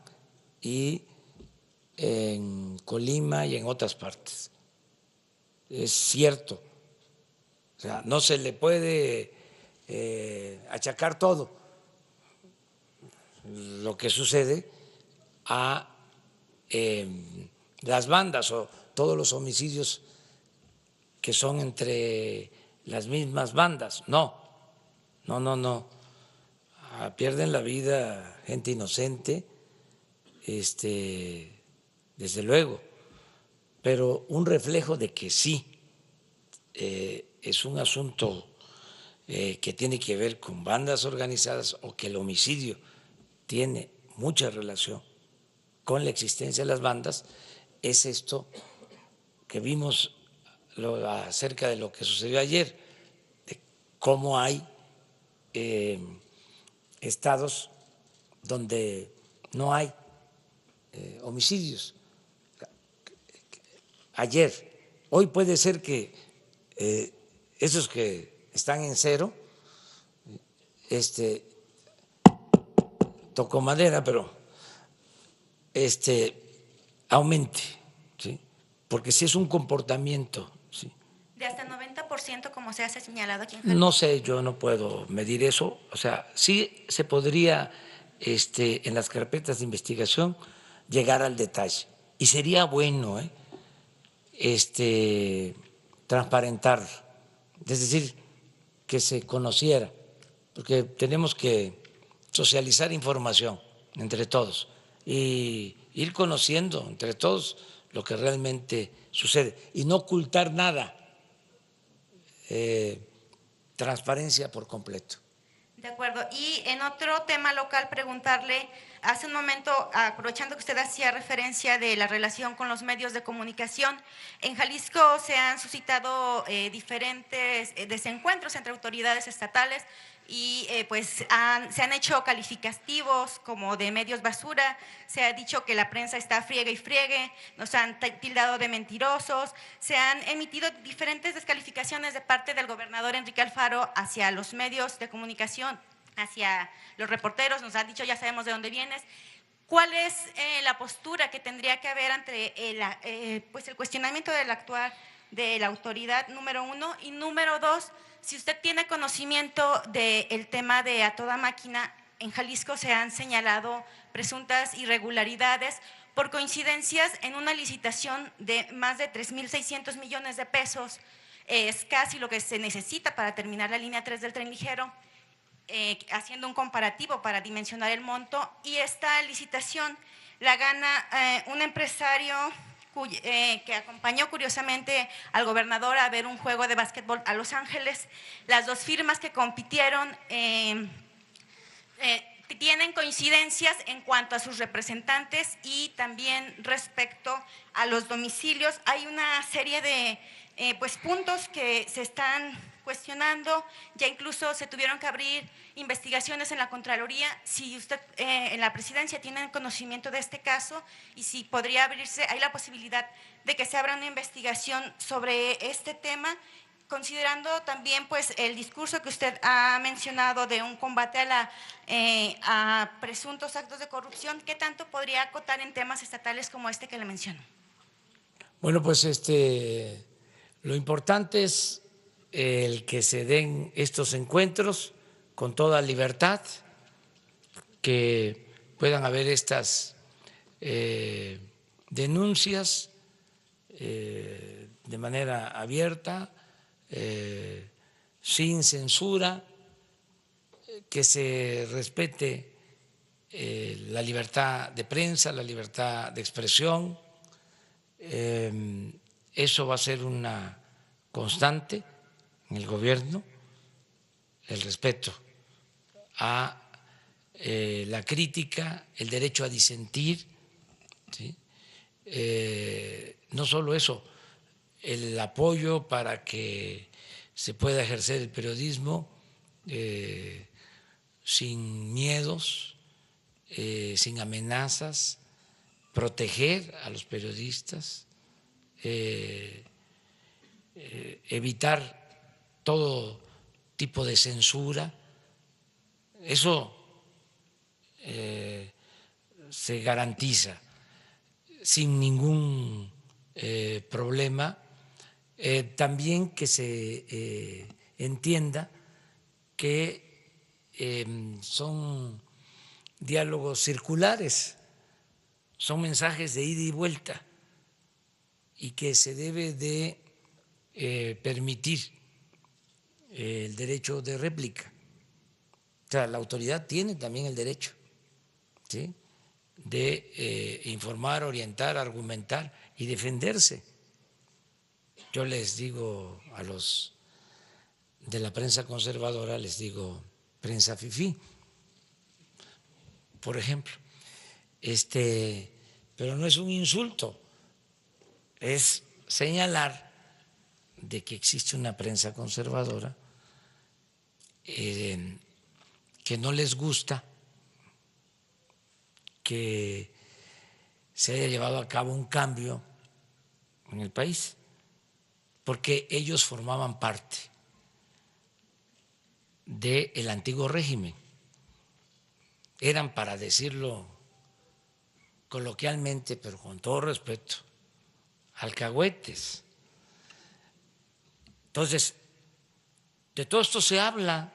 y en Colima y en otras partes. Es cierto. O sea, no se le puede achacar todo lo que sucede a las bandas o todos los homicidios que son entre las mismas bandas. No. Pierden la vida gente inocente, desde luego, pero un reflejo de que sí es un asunto que tiene que ver con bandas organizadas, o que el homicidio tiene mucha relación con la existencia de las bandas, es esto que vimos acerca de lo que sucedió ayer, de cómo hay estados donde no hay homicidios. Ayer, hoy puede ser que esos que están en cero, tocó madera, pero aumente, ¿sí? Porque si es un comportamiento, ¿sí?, de hasta 90%, como se ha señalado aquí en Jalisco. No sé, yo no puedo medir eso. O sea, sí se podría en las carpetas de investigación llegar al detalle, y sería bueno transparentar, es decir, que se conociera, porque tenemos que socializar información entre todos y ir conociendo entre todos lo que realmente sucede y no ocultar nada, transparencia por completo. De acuerdo. Y en otro tema local, preguntarle, hace un momento, aprovechando que usted hacía referencia de la relación con los medios de comunicación, en Jalisco se han suscitado diferentes desencuentros entre autoridades estatales y pues se han hecho calificativos como de medios basura, se ha dicho que la prensa está friegue y friegue, nos han tildado de mentirosos, se han emitido diferentes descalificaciones de parte del gobernador Enrique Alfaro hacia los medios de comunicación, hacia los reporteros, nos han dicho ya sabemos de dónde vienes. ¿Cuál es la postura que tendría que haber ante pues el cuestionamiento del actuar de la autoridad, número uno? Y número dos, si usted tiene conocimiento del tema de A Toda Máquina, en Jalisco se han señalado presuntas irregularidades por coincidencias en una licitación de más de 3.600 millones de pesos, es casi lo que se necesita para terminar la línea 3 del tren ligero, haciendo un comparativo para dimensionar el monto, y esta licitación la gana un empresario que acompañó curiosamente al gobernador a ver un juego de básquetbol a Los Ángeles. Las dos firmas que compitieron tienen coincidencias en cuanto a sus representantes y también respecto a los domicilios. Hay una serie de pues puntos que se están cuestionando, ya incluso se tuvieron que abrir investigaciones en la Contraloría. Si usted en la presidencia tiene conocimiento de este caso y si podría abrirse, hay la posibilidad de que se abra una investigación sobre este tema, considerando también pues el discurso que usted ha mencionado de un combate a presuntos actos de corrupción. ¿Qué tanto podría acotar en temas estatales como este que le menciono? Bueno, pues lo importante es el que se den estos encuentros con toda libertad, que puedan haber estas denuncias de manera abierta, sin censura, que se respete la libertad de prensa, la libertad de expresión. Eso va a ser una constante en el gobierno, el respeto a la crítica, el derecho a disentir, ¿sí? No solo eso, el apoyo para que se pueda ejercer el periodismo sin miedos, sin amenazas, proteger a los periodistas, evitar todo tipo de censura. Eso se garantiza sin ningún problema. También que se entienda que son diálogos circulares, son mensajes de ida y vuelta y que se debe de permitir el derecho de réplica. O sea, la autoridad tiene también el derecho, ¿sí?, de informar, orientar, argumentar y defenderse. Yo les digo a los de la prensa conservadora, les digo prensa fifí, por ejemplo, pero no es un insulto, es señalar de que existe una prensa conservadora que no les gusta que se haya llevado a cabo un cambio en el país, porque ellos formaban parte del antiguo régimen, eran, para decirlo coloquialmente, pero con todo respeto, alcahuetes. Entonces, de todo esto se habla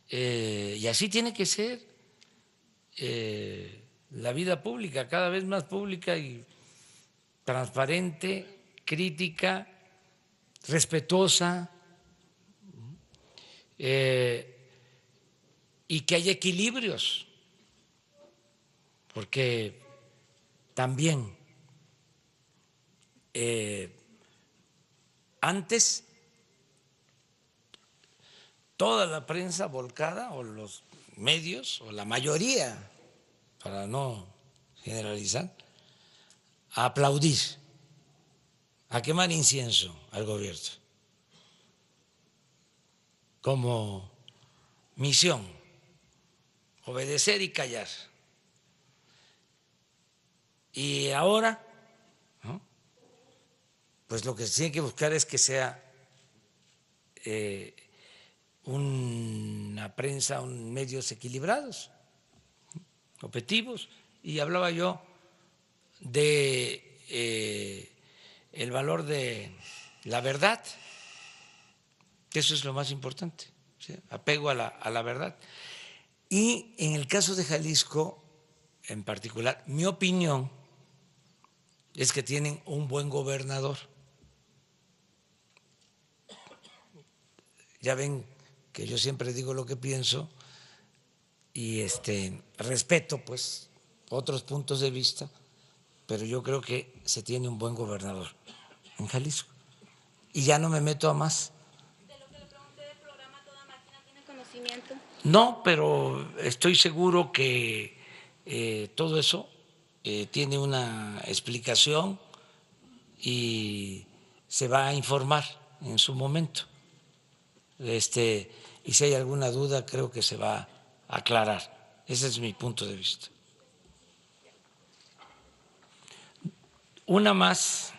y así tiene que ser la vida pública, cada vez más pública y transparente, crítica, respetuosa. y que haya equilibrios, porque también antes toda la prensa volcada o los medios o la mayoría, para no generalizar, a aplaudir, a quemar incienso al gobierno como misión, obedecer y callar. Y ahora, ¿no?, pues lo que se tiene que buscar es que sea una prensa, medios equilibrados, objetivos. Y hablaba yo de el valor de la verdad, que eso es lo más importante, ¿sí?, apego a la verdad. Y en el caso de Jalisco, en particular, mi opinión es que tienen un buen gobernador. Ya ven que yo siempre digo lo que pienso y respeto pues otros puntos de vista, pero yo creo que se tiene un buen gobernador en Jalisco. Y ya no me meto a más. De lo que le pregunté del programa Toda Máquina, ¿tiene conocimiento? No, pero estoy seguro que todo eso tiene una explicación y se va a informar en su momento. Y si hay alguna duda, creo que se va a aclarar. Ese es mi punto de vista. Una más.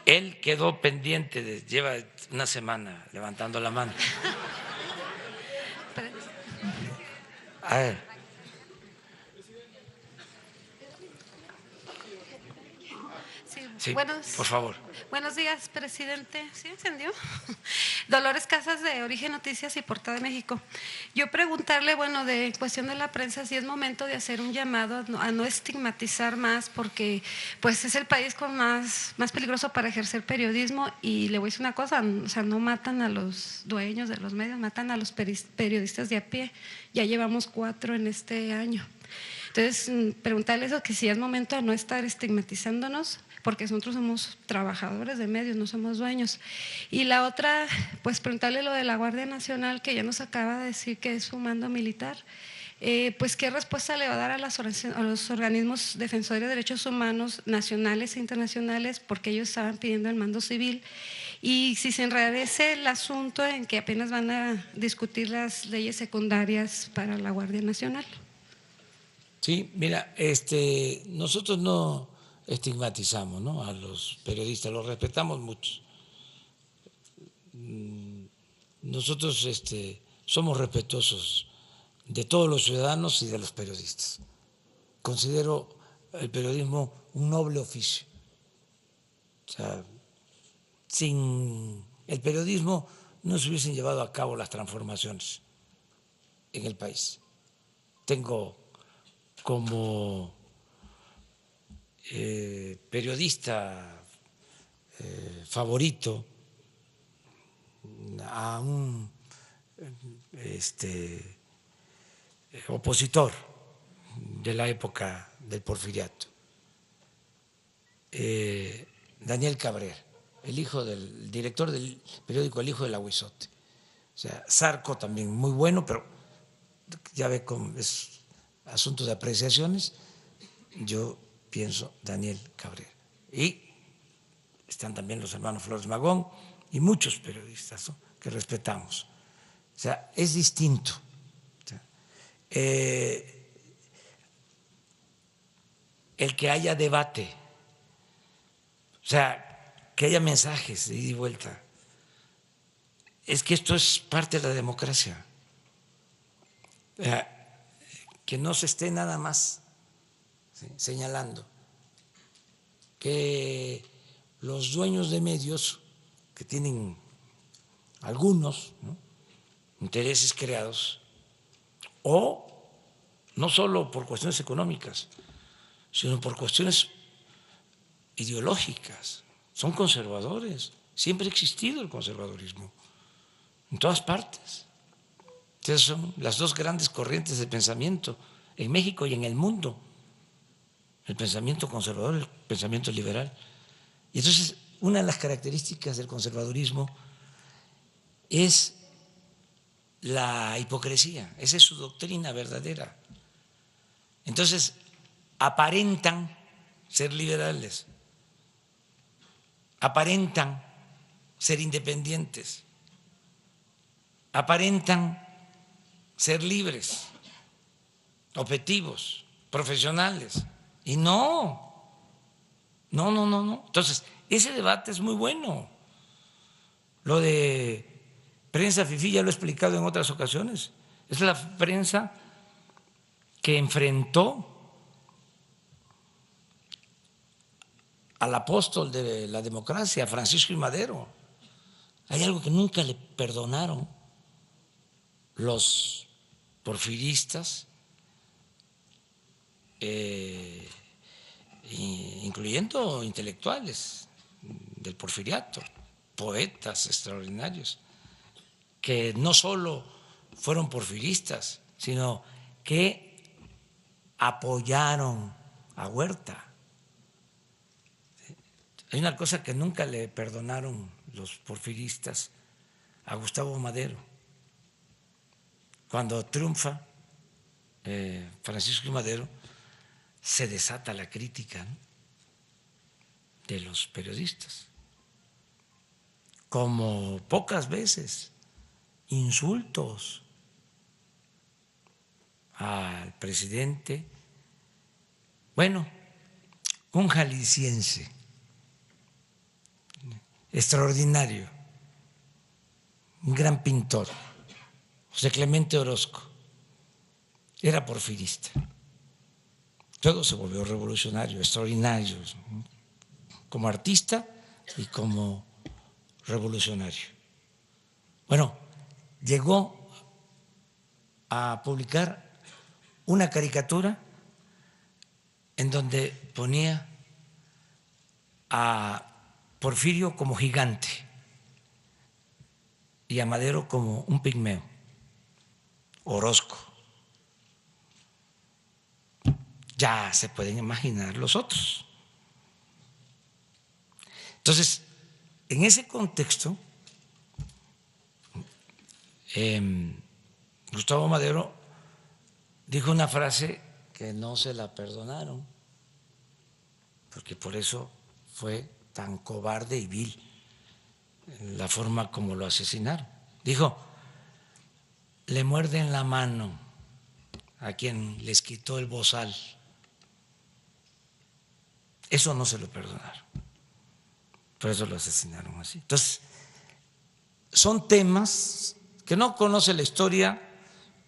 Él quedó pendiente, lleva una semana levantando la mano. A ver. Sí, por favor. Buenos días, presidente. ¿Sí encendió? Dolores Casas, de Origen Noticias y Portada de México. Yo preguntarle, bueno, de cuestión de la prensa, si es momento de hacer un llamado a no estigmatizar más, porque pues es el país con más peligroso para ejercer periodismo. Y le voy a decir una cosa, o sea, no matan a los dueños de los medios, matan a los periodistas de a pie. Ya llevamos 4 en este año. Entonces, preguntarle eso, que si es momento de no estar estigmatizándonos, porque nosotros somos trabajadores de medios, no somos dueños. Y la otra, pues preguntarle lo de la Guardia Nacional, que ya nos acaba de decir que es un mando militar. Pues qué respuesta le va a dar a los organismos defensores de derechos humanos nacionales e internacionales, porque ellos estaban pidiendo el mando civil. Y si se enrarece el asunto en que apenas van a discutir las leyes secundarias para la Guardia Nacional. Sí, mira, nosotros no estigmatizamos, ¿no?, a los periodistas, los respetamos mucho. Nosotros somos respetuosos de todos los ciudadanos y de los periodistas. Considero el periodismo un noble oficio. O sea, sin el periodismo no se hubiesen llevado a cabo las transformaciones en el país. Tengo como periodista favorito a un opositor de la época del Porfiriato, Daniel Cabrera, el hijo del director del periódico El Hijo del Ahuizote. O sea, Zarco también muy bueno, pero ya ve cómo es asunto de apreciaciones. Yo pienso Daniel Cabrera. Y están también los hermanos Flores Magón y muchos periodistas, ¿no?, que respetamos. O sea, es distinto. O sea, el que haya debate, o sea, que haya mensajes de ida y vuelta. Es que esto es parte de la democracia. Que no se esté nada más, ¿sí?, señalando que los dueños de medios, que tienen algunos, ¿no?, intereses creados, o no solo por cuestiones económicas, sino por cuestiones ideológicas, son conservadores. Siempre ha existido el conservadurismo en todas partes. Entonces son las dos grandes corrientes de pensamiento en México y en el mundo, el pensamiento conservador y el pensamiento liberal. Y entonces una de las características del conservadurismo es la hipocresía, esa es su doctrina verdadera. Entonces aparentan ser liberales, aparentan ser independientes, aparentan ser libres, objetivos, profesionales. Y no. Entonces, ese debate es muy bueno. Lo de prensa fifí ya lo he explicado en otras ocasiones. Es la prensa que enfrentó al apóstol de la democracia, Francisco I. Madero. Hay algo que nunca le perdonaron los porfiristas, incluyendo intelectuales del porfiriato, poetas extraordinarios, que no solo fueron porfiristas, sino que apoyaron a Huerta. Hay una cosa que nunca le perdonaron los porfiristas a Gustavo Madero. Cuando triunfa Francisco I. Madero, se desata la crítica, ¿no?, de los periodistas, como pocas veces, insultos al presidente. Bueno, un jalisciense extraordinario, un gran pintor, José Clemente Orozco, era porfirista. Luego se volvió revolucionario, extraordinario, como artista y como revolucionario. Bueno, llegó a publicar una caricatura en donde ponía a Porfirio como gigante y a Madero como un pigmeo, Orozco. Ya se pueden imaginar los otros. Entonces, en ese contexto, Gustavo Madero dijo una frase que no se la perdonaron, porque por eso fue tan cobarde y vil la forma como lo asesinaron. Dijo: le muerden la mano a quien les quitó el bozal. Eso no se lo perdonaron, por eso lo asesinaron así. Entonces, son temas que no conoce la historia,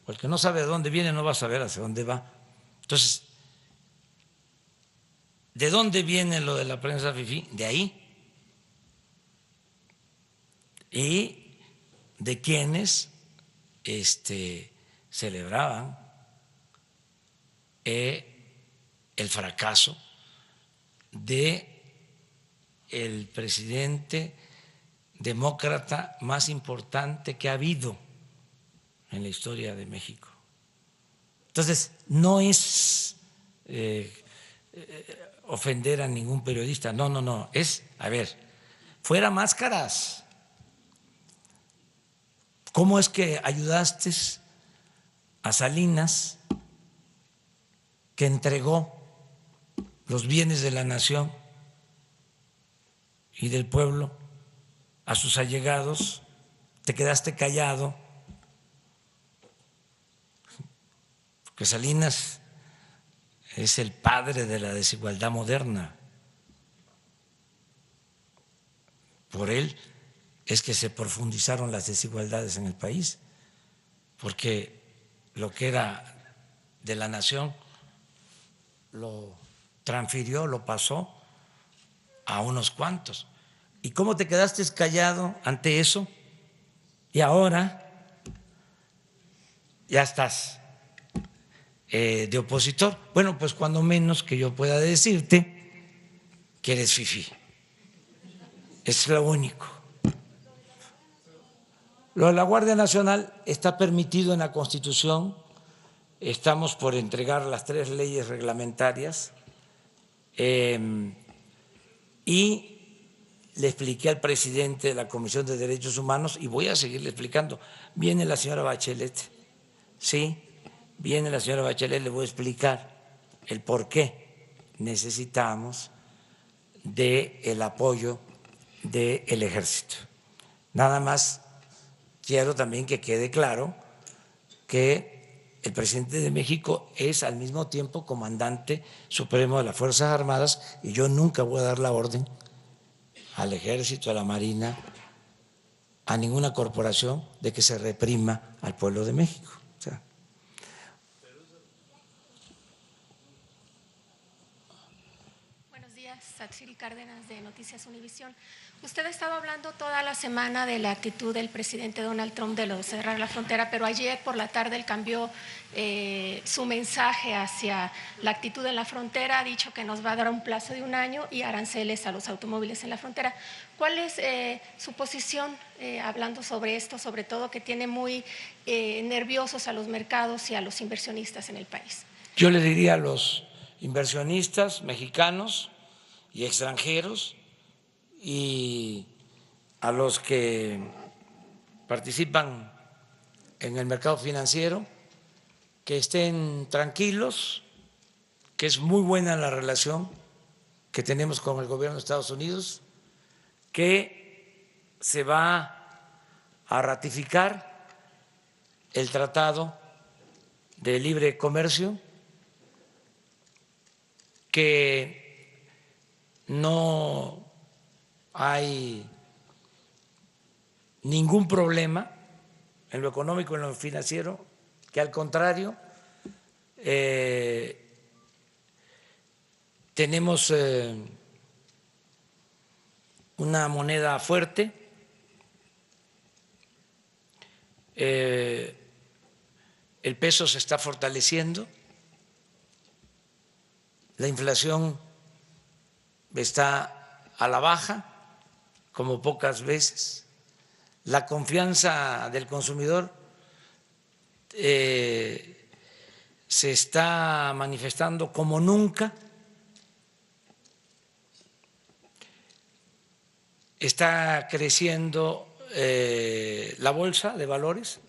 o el que no sabe de dónde viene no va a saber hacia dónde va. Entonces, ¿de dónde viene lo de la prensa fifí? De ahí. Y de quienes celebraban el fracaso de el presidente demócrata más importante que ha habido en la historia de México. Entonces, no es ofender a ningún periodista, no, es, a ver, fuera máscaras. ¿Cómo es que ayudaste a Salinas, que entregó los bienes de la nación y del pueblo a sus allegados? Te quedaste callado, porque Salinas es el padre de la desigualdad moderna. Por él es que se profundizaron las desigualdades en el país, porque lo que era de la nación lo transfirió, lo pasó a unos cuantos. ¿Y cómo te quedaste callado ante eso? Y ahora ya estás de opositor. Bueno, pues cuando menos que yo pueda decirte que eres fifí. Es lo único. Lo de la Guardia Nacional está permitido en la Constitución. Estamos por entregar las 3 leyes reglamentarias y le expliqué al presidente de la Comisión de Derechos Humanos y voy a seguirle explicando. Viene la señora Bachelet, sí, viene la señora Bachelet, le voy a explicar el por qué necesitamos del apoyo del Ejército. Nada más quiero también que quede claro que el presidente de México es al mismo tiempo comandante supremo de las Fuerzas Armadas y yo nunca voy a dar la orden al Ejército, a la Marina, a ninguna corporación de que se reprima al pueblo de México. O sea, buenos días, Satsiri Cárdenas de Noticias Univisión. Usted ha estado hablando toda la semana de la actitud del presidente Donald Trump de lo de cerrar la frontera, pero ayer por la tarde él cambió su mensaje hacia la actitud en la frontera, ha dicho que nos va a dar un plazo de 1 año y aranceles a los automóviles en la frontera. ¿Cuál es su posición hablando sobre esto, sobre todo que tiene muy nerviosos a los mercados y a los inversionistas en el país? yo le diría a los inversionistas mexicanos y extranjeros y a los que participan en el mercado financiero que estén tranquilos, que es muy buena la relación que tenemos con el gobierno de Estados Unidos, que se va a ratificar el Tratado de Libre Comercio, que no hay ningún problema en lo económico y en lo financiero, que al contrario tenemos una moneda fuerte, el peso se está fortaleciendo, la inflación está a la baja como pocas veces, la confianza del consumidor se está manifestando como nunca, está creciendo la bolsa de valores,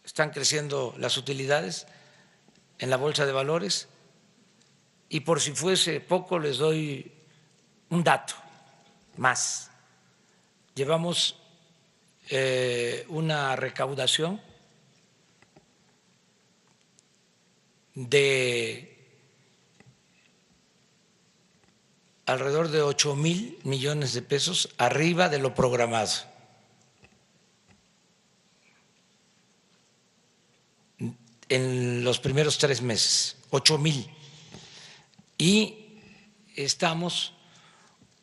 están creciendo las utilidades en la bolsa de valores y por si fuese poco les doy un dato más. Llevamos una recaudación de alrededor de 8,000 millones de pesos arriba de lo programado. En los primeros 3 meses, 8,000. Y estamos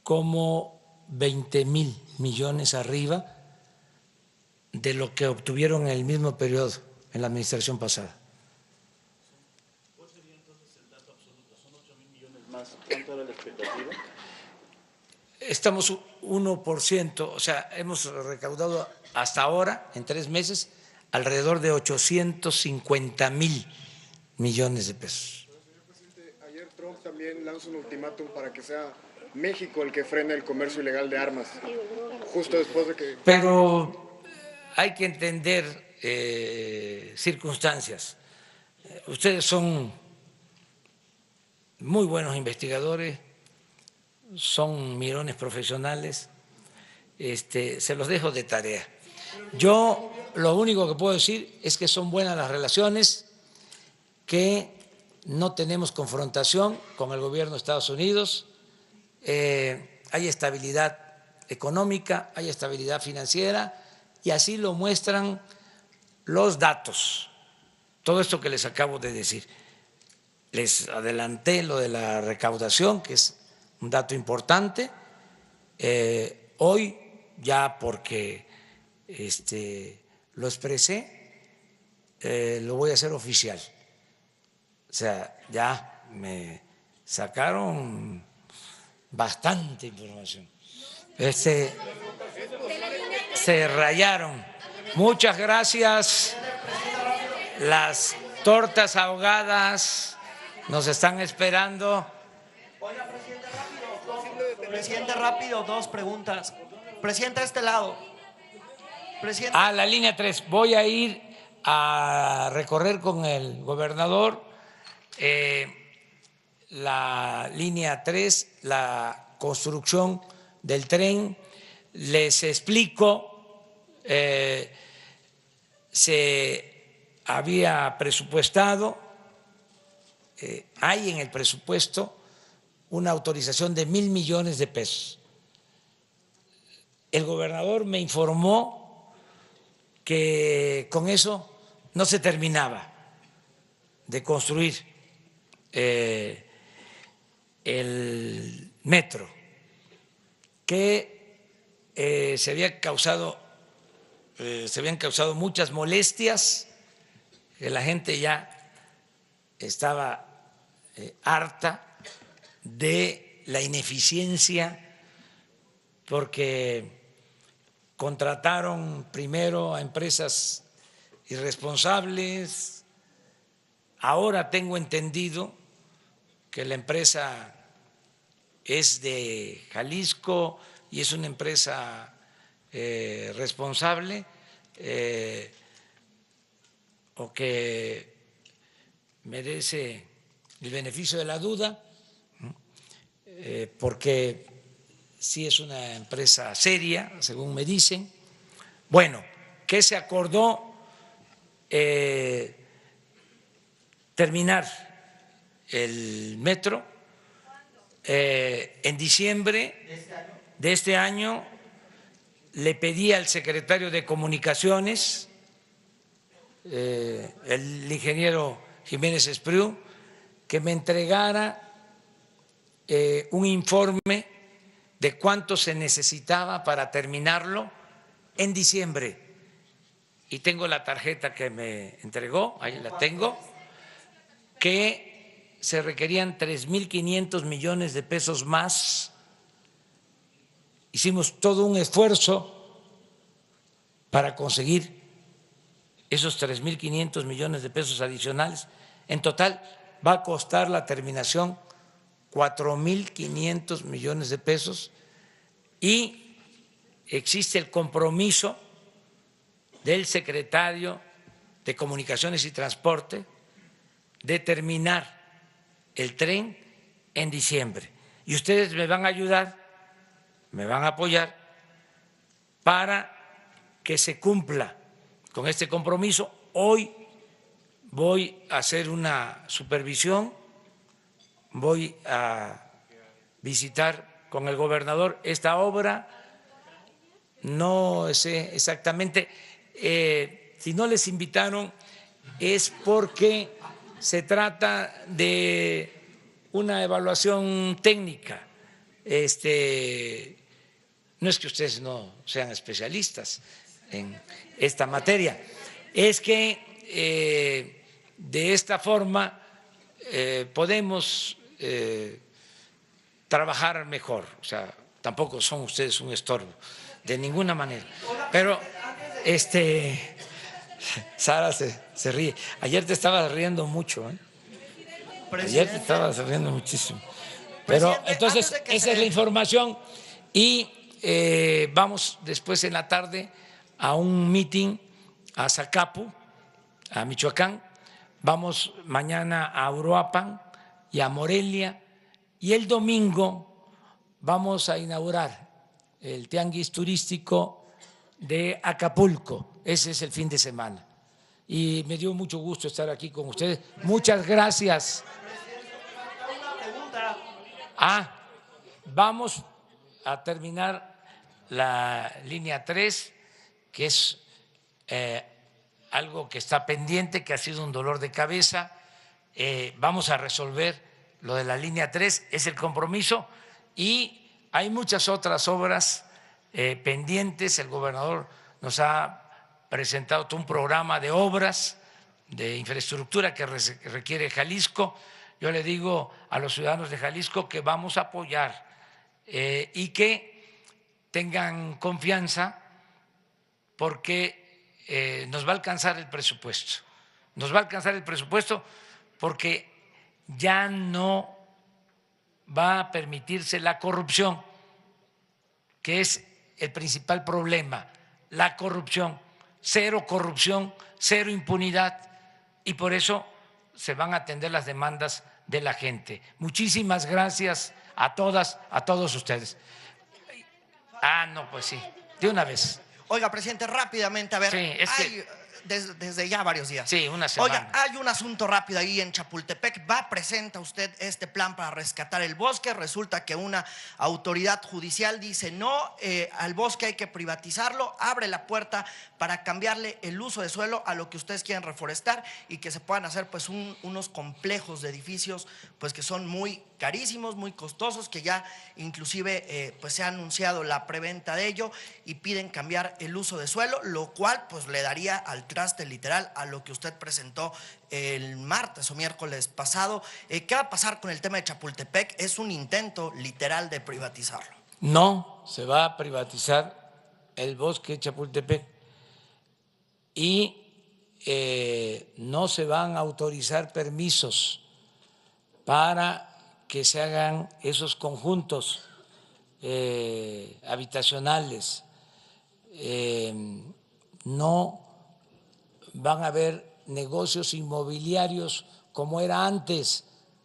como 20,000 millones arriba de lo que obtuvieron en el mismo periodo en la administración pasada. ¿Cuál sería entonces el dato absoluto? ¿Son 8,000 millones más? ¿Cuánto era la expectativa? Estamos 1%, o sea, hemos recaudado hasta ahora, en 3 meses, alrededor de 850,000 millones de pesos. Señor presidente, ayer Trump también lanza un ultimátum para que sea México el que frene el comercio ilegal de armas, justo después de que… Pero hay que entender circunstancias. Ustedes son muy buenos investigadores, son mirones profesionales, se los dejo de tarea. Yo lo único que puedo decir es que son buenas las relaciones, que no tenemos confrontación con el gobierno de Estados Unidos, hay estabilidad económica, hay estabilidad financiera y así lo muestran los datos. Todo esto que les acabo de decir. Les adelanté lo de la recaudación, que es un dato importante. Hoy, ya porque lo expresé, lo voy a hacer oficial. O sea, ya me sacaron bastante información. Se rayaron. Muchas gracias. Las tortas ahogadas nos están esperando. Oiga, presidente, rápido, dos preguntas. Presidente, a este lado. Presidente. A la línea 3. Voy a ir a recorrer con el gobernador la línea 3, la construcción del tren. Les explico, se había presupuestado, hay en el presupuesto una autorización de 1,000 millones de pesos. El gobernador me informó que con eso no se terminaba de construir el metro, que se habían causado muchas molestias, que la gente ya estaba harta de la ineficiencia, porque contrataron primero a empresas irresponsables. Ahora tengo entendido que la empresa es de Jalisco y es una empresa responsable, o que merece el beneficio de la duda, porque sí es una empresa seria, según me dicen. Bueno, ¿qué se acordó? Terminar el metro en diciembre de este año. Le pedí al secretario de Comunicaciones, el ingeniero Jiménez Espriu, que me entregara un informe de cuánto se necesitaba para terminarlo en diciembre. Y tengo la tarjeta que me entregó, ahí la tengo, que se requerían 3,500 millones de pesos más. Hicimos todo un esfuerzo para conseguir esos 3,500 millones de pesos adicionales. En total va a costar la terminación 4,500 millones de pesos, y existe el compromiso del secretario de Comunicaciones y Transporte de terminar el tren en diciembre. Y ustedes me van a ayudar, me van a apoyar para que se cumpla con este compromiso. Hoy voy a hacer una supervisión, voy a visitar con el gobernador esta obra. No sé exactamente, si no les invitaron es porque se trata de una evaluación técnica. No es que ustedes no sean especialistas en esta materia, es que de esta forma podemos trabajar mejor. O sea, tampoco son ustedes un estorbo, de ninguna manera. Pero Sara se ríe. Ayer te estabas riendo mucho, ¿eh? Ayer te estabas riendo muchísimo. Pero entonces esa es la información, y vamos después en la tarde a un meeting a Zacapu, a Michoacán. Vamos mañana a Uruapan y a Morelia, y el domingo vamos a inaugurar el tianguis turístico de Acapulco. Ese es el fin de semana. Y me dio mucho gusto estar aquí con ustedes. Muchas gracias. Vamos a terminar la línea 3, que es algo que está pendiente, que ha sido un dolor de cabeza. Vamos a resolver lo de la línea 3, es el compromiso, y hay muchas otras obras pendientes. El gobernador nos ha presentado todo un programa de obras de infraestructura que requiere Jalisco. Yo le digo a los ciudadanos de Jalisco que vamos a apoyar y que tengan confianza, porque nos va a alcanzar el presupuesto. Nos va a alcanzar el presupuesto porque ya no va a permitirse la corrupción, que es el principal problema, la corrupción, cero impunidad, y por eso se van a atender las demandas de la gente. Muchísimas gracias a todas, a todos ustedes. No, pues sí, de una vez. Oiga, presidente, rápidamente, a ver, Sí, es que- hay, desde ya varios días. Sí, una semana. Oiga, hay un asunto rápido ahí en Chapultepec. Presenta usted este plan para rescatar el bosque. Resulta que una autoridad judicial dice no, al bosque hay que privatizarlo, abre la puerta para cambiarle el uso de suelo a lo que ustedes quieren reforestar y que se puedan hacer pues unos complejos de edificios pues que son muy carísimos, muy costosos, que ya inclusive pues se ha anunciado la preventa de ello y piden cambiar el uso de suelo, lo cual pues le daría al traste literal a lo que usted presentó el martes o miércoles pasado. ¿Qué va a pasar con el tema de Chapultepec? Es un intento literal de privatizarlo. No se va a privatizar el bosque de Chapultepec y no se van a autorizar permisos para que se hagan esos conjuntos habitacionales. No van a haber negocios inmobiliarios como era antes,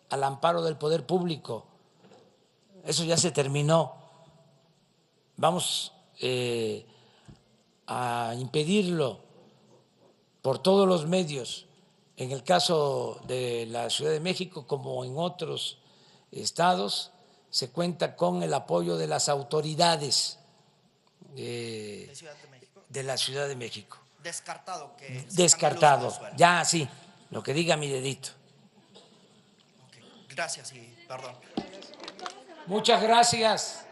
al amparo del poder público. Eso ya se terminó. Vamos a impedirlo por todos los medios. En el caso de la Ciudad de México, como en otros estados, se cuenta con el apoyo de las autoridades de la Ciudad de México. Descartado que Descartado, se cambie el uso del suelo. ya sí, lo que diga mi dedito. Gracias y perdón. Muchas gracias.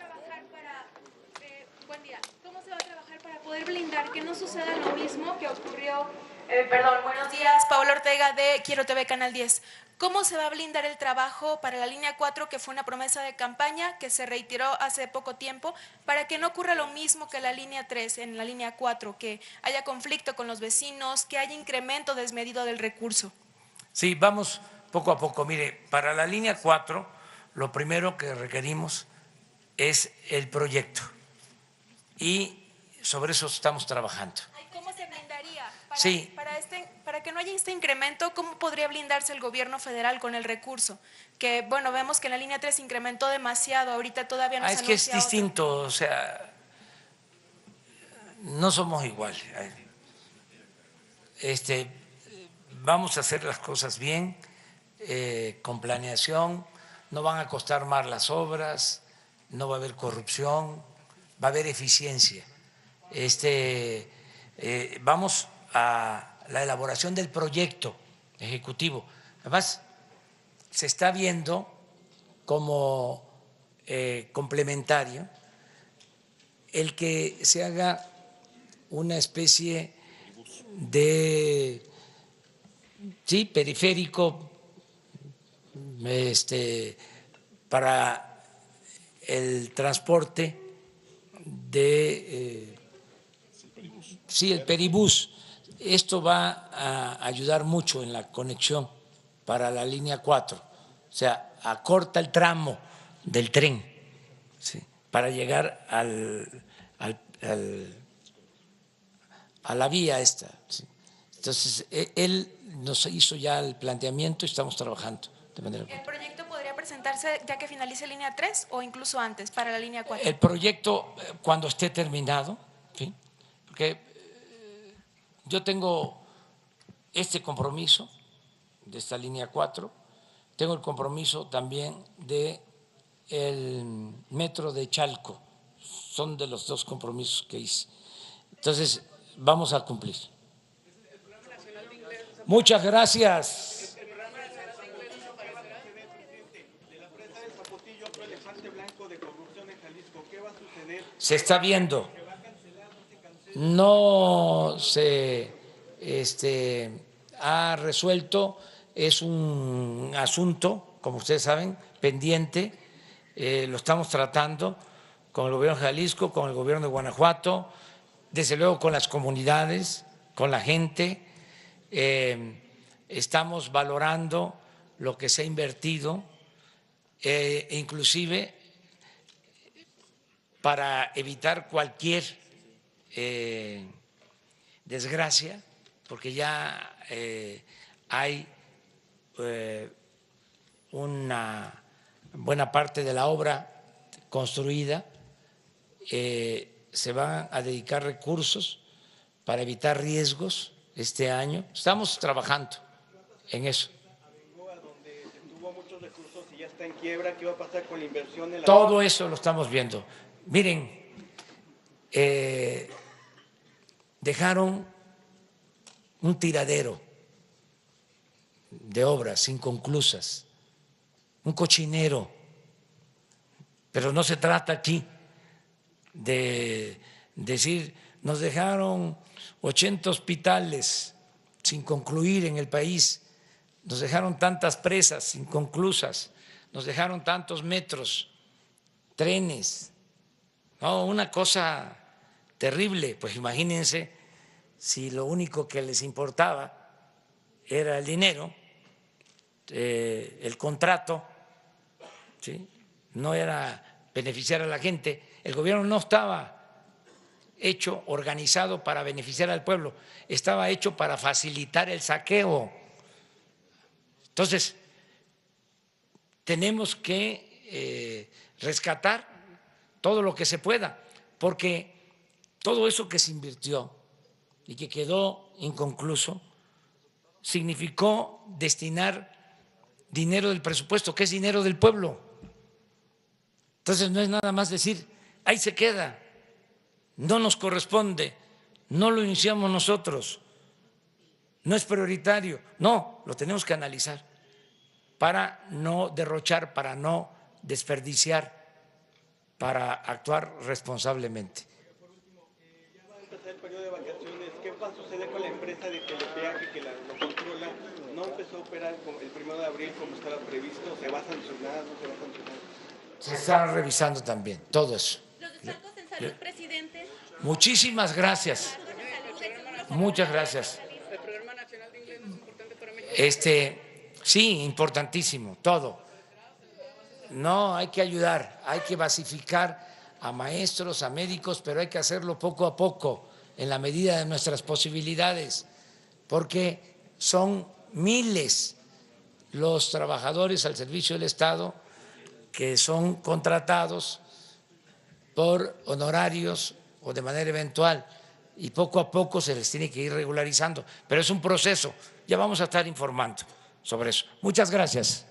Buen día. ¿Cómo se va a trabajar para poder blindar que no suceda lo mismo que ocurrió? Buenos días, Paola Ortega de Quiero TV Canal 10. ¿Cómo se va a blindar el trabajo para la línea 4, que fue una promesa de campaña que se reiteró hace poco tiempo, para que no ocurra lo mismo que la línea 3 en la línea 4, que haya conflicto con los vecinos, que haya incremento desmedido del recurso? Sí, vamos poco a poco. Mire, para la línea 4, lo primero que requerimos es el proyecto y sobre eso estamos trabajando. ¿Cómo se blindaría? Sí. Para que no haya este incremento, ¿cómo podría blindarse el gobierno federal con el recurso? Que, bueno, vemos que en la línea 3 incrementó demasiado, ahorita todavía no se Es que es anuncia otro. distinto, o sea, no somos iguales. Vamos a hacer las cosas bien, con planeación, no van a costar más las obras, no va a haber corrupción, va a haber eficiencia. Vamos a la elaboración del proyecto ejecutivo. Además, se está viendo como complementario el que se haga una especie de periférico para el transporte de el peribús. Esto va a ayudar mucho en la conexión para la línea 4, o sea, acorta el tramo del tren, ¿sí?, para llegar a la vía esta, ¿sí? Entonces, él nos hizo ya el planteamiento y estamos trabajando de manera. ¿El proyecto podría presentarse ya que finalice línea 3 o incluso antes para la línea 4? El proyecto cuando esté terminado, ¿sí?, porque yo tengo este compromiso de esta línea 4, tengo el compromiso también de el metro de Chalco, son de los dos compromisos que hice. Entonces, vamos a cumplir. Muchas gracias. Se está viendo. No se ha resuelto, es un asunto, como ustedes saben, pendiente, lo estamos tratando con el gobierno de Jalisco, con el gobierno de Guanajuato, desde luego con las comunidades, con la gente, estamos valorando lo que se ha invertido, inclusive para evitar cualquier desgracia, porque ya hay una buena parte de la obra construida, se van a dedicar recursos para evitar riesgos este año. Estamos trabajando en eso. Donde tuvo muchos recursos y ya está en quiebra, ¿qué va a pasar con la inversión en la... Todo eso lo estamos viendo. Miren, dejaron un tiradero de obras inconclusas, un cochinero, pero no se trata aquí de decir nos dejaron 80 hospitales sin concluir en el país, nos dejaron tantas presas inconclusas, nos dejaron tantos metros, trenes, no, una cosa terrible. Pues imagínense si lo único que les importaba era el dinero, el contrato, ¿sí? No era beneficiar a la gente. El gobierno no estaba hecho, organizado para beneficiar al pueblo, estaba hecho para facilitar el saqueo. Entonces, tenemos que rescatar todo lo que se pueda, porque todo eso que se invirtió y que quedó inconcluso significó destinar dinero del presupuesto, que es dinero del pueblo. Entonces no es nada más decir, ahí se queda, no nos corresponde, no lo iniciamos nosotros, no es prioritario. No, lo tenemos que analizar para no derrochar, para no desperdiciar, para actuar responsablemente. Por último, ya va a empezar el periodo de vacaciones. ¿Qué va a suceder con la empresa de Telepeaje que lo controla? ¿No empezó a operar el 1 de abril como estaba previsto? ¿Se va a sancionar? ¿No se va a sancionar? Se está revisando también todo eso. Los descuentos en salud, presidente. Muchísimas gracias. Muchas gracias. ¿El Programa Nacional de Inglés es importante para México? Sí, importantísimo, todo. No, hay que ayudar, hay que basificar a maestros, a médicos, pero hay que hacerlo poco a poco, en la medida de nuestras posibilidades, porque son miles los trabajadores al servicio del Estado que son contratados por honorarios o de manera eventual, y poco a poco se les tiene que ir regularizando, pero es un proceso. Ya vamos a estar informando sobre eso. Muchas gracias.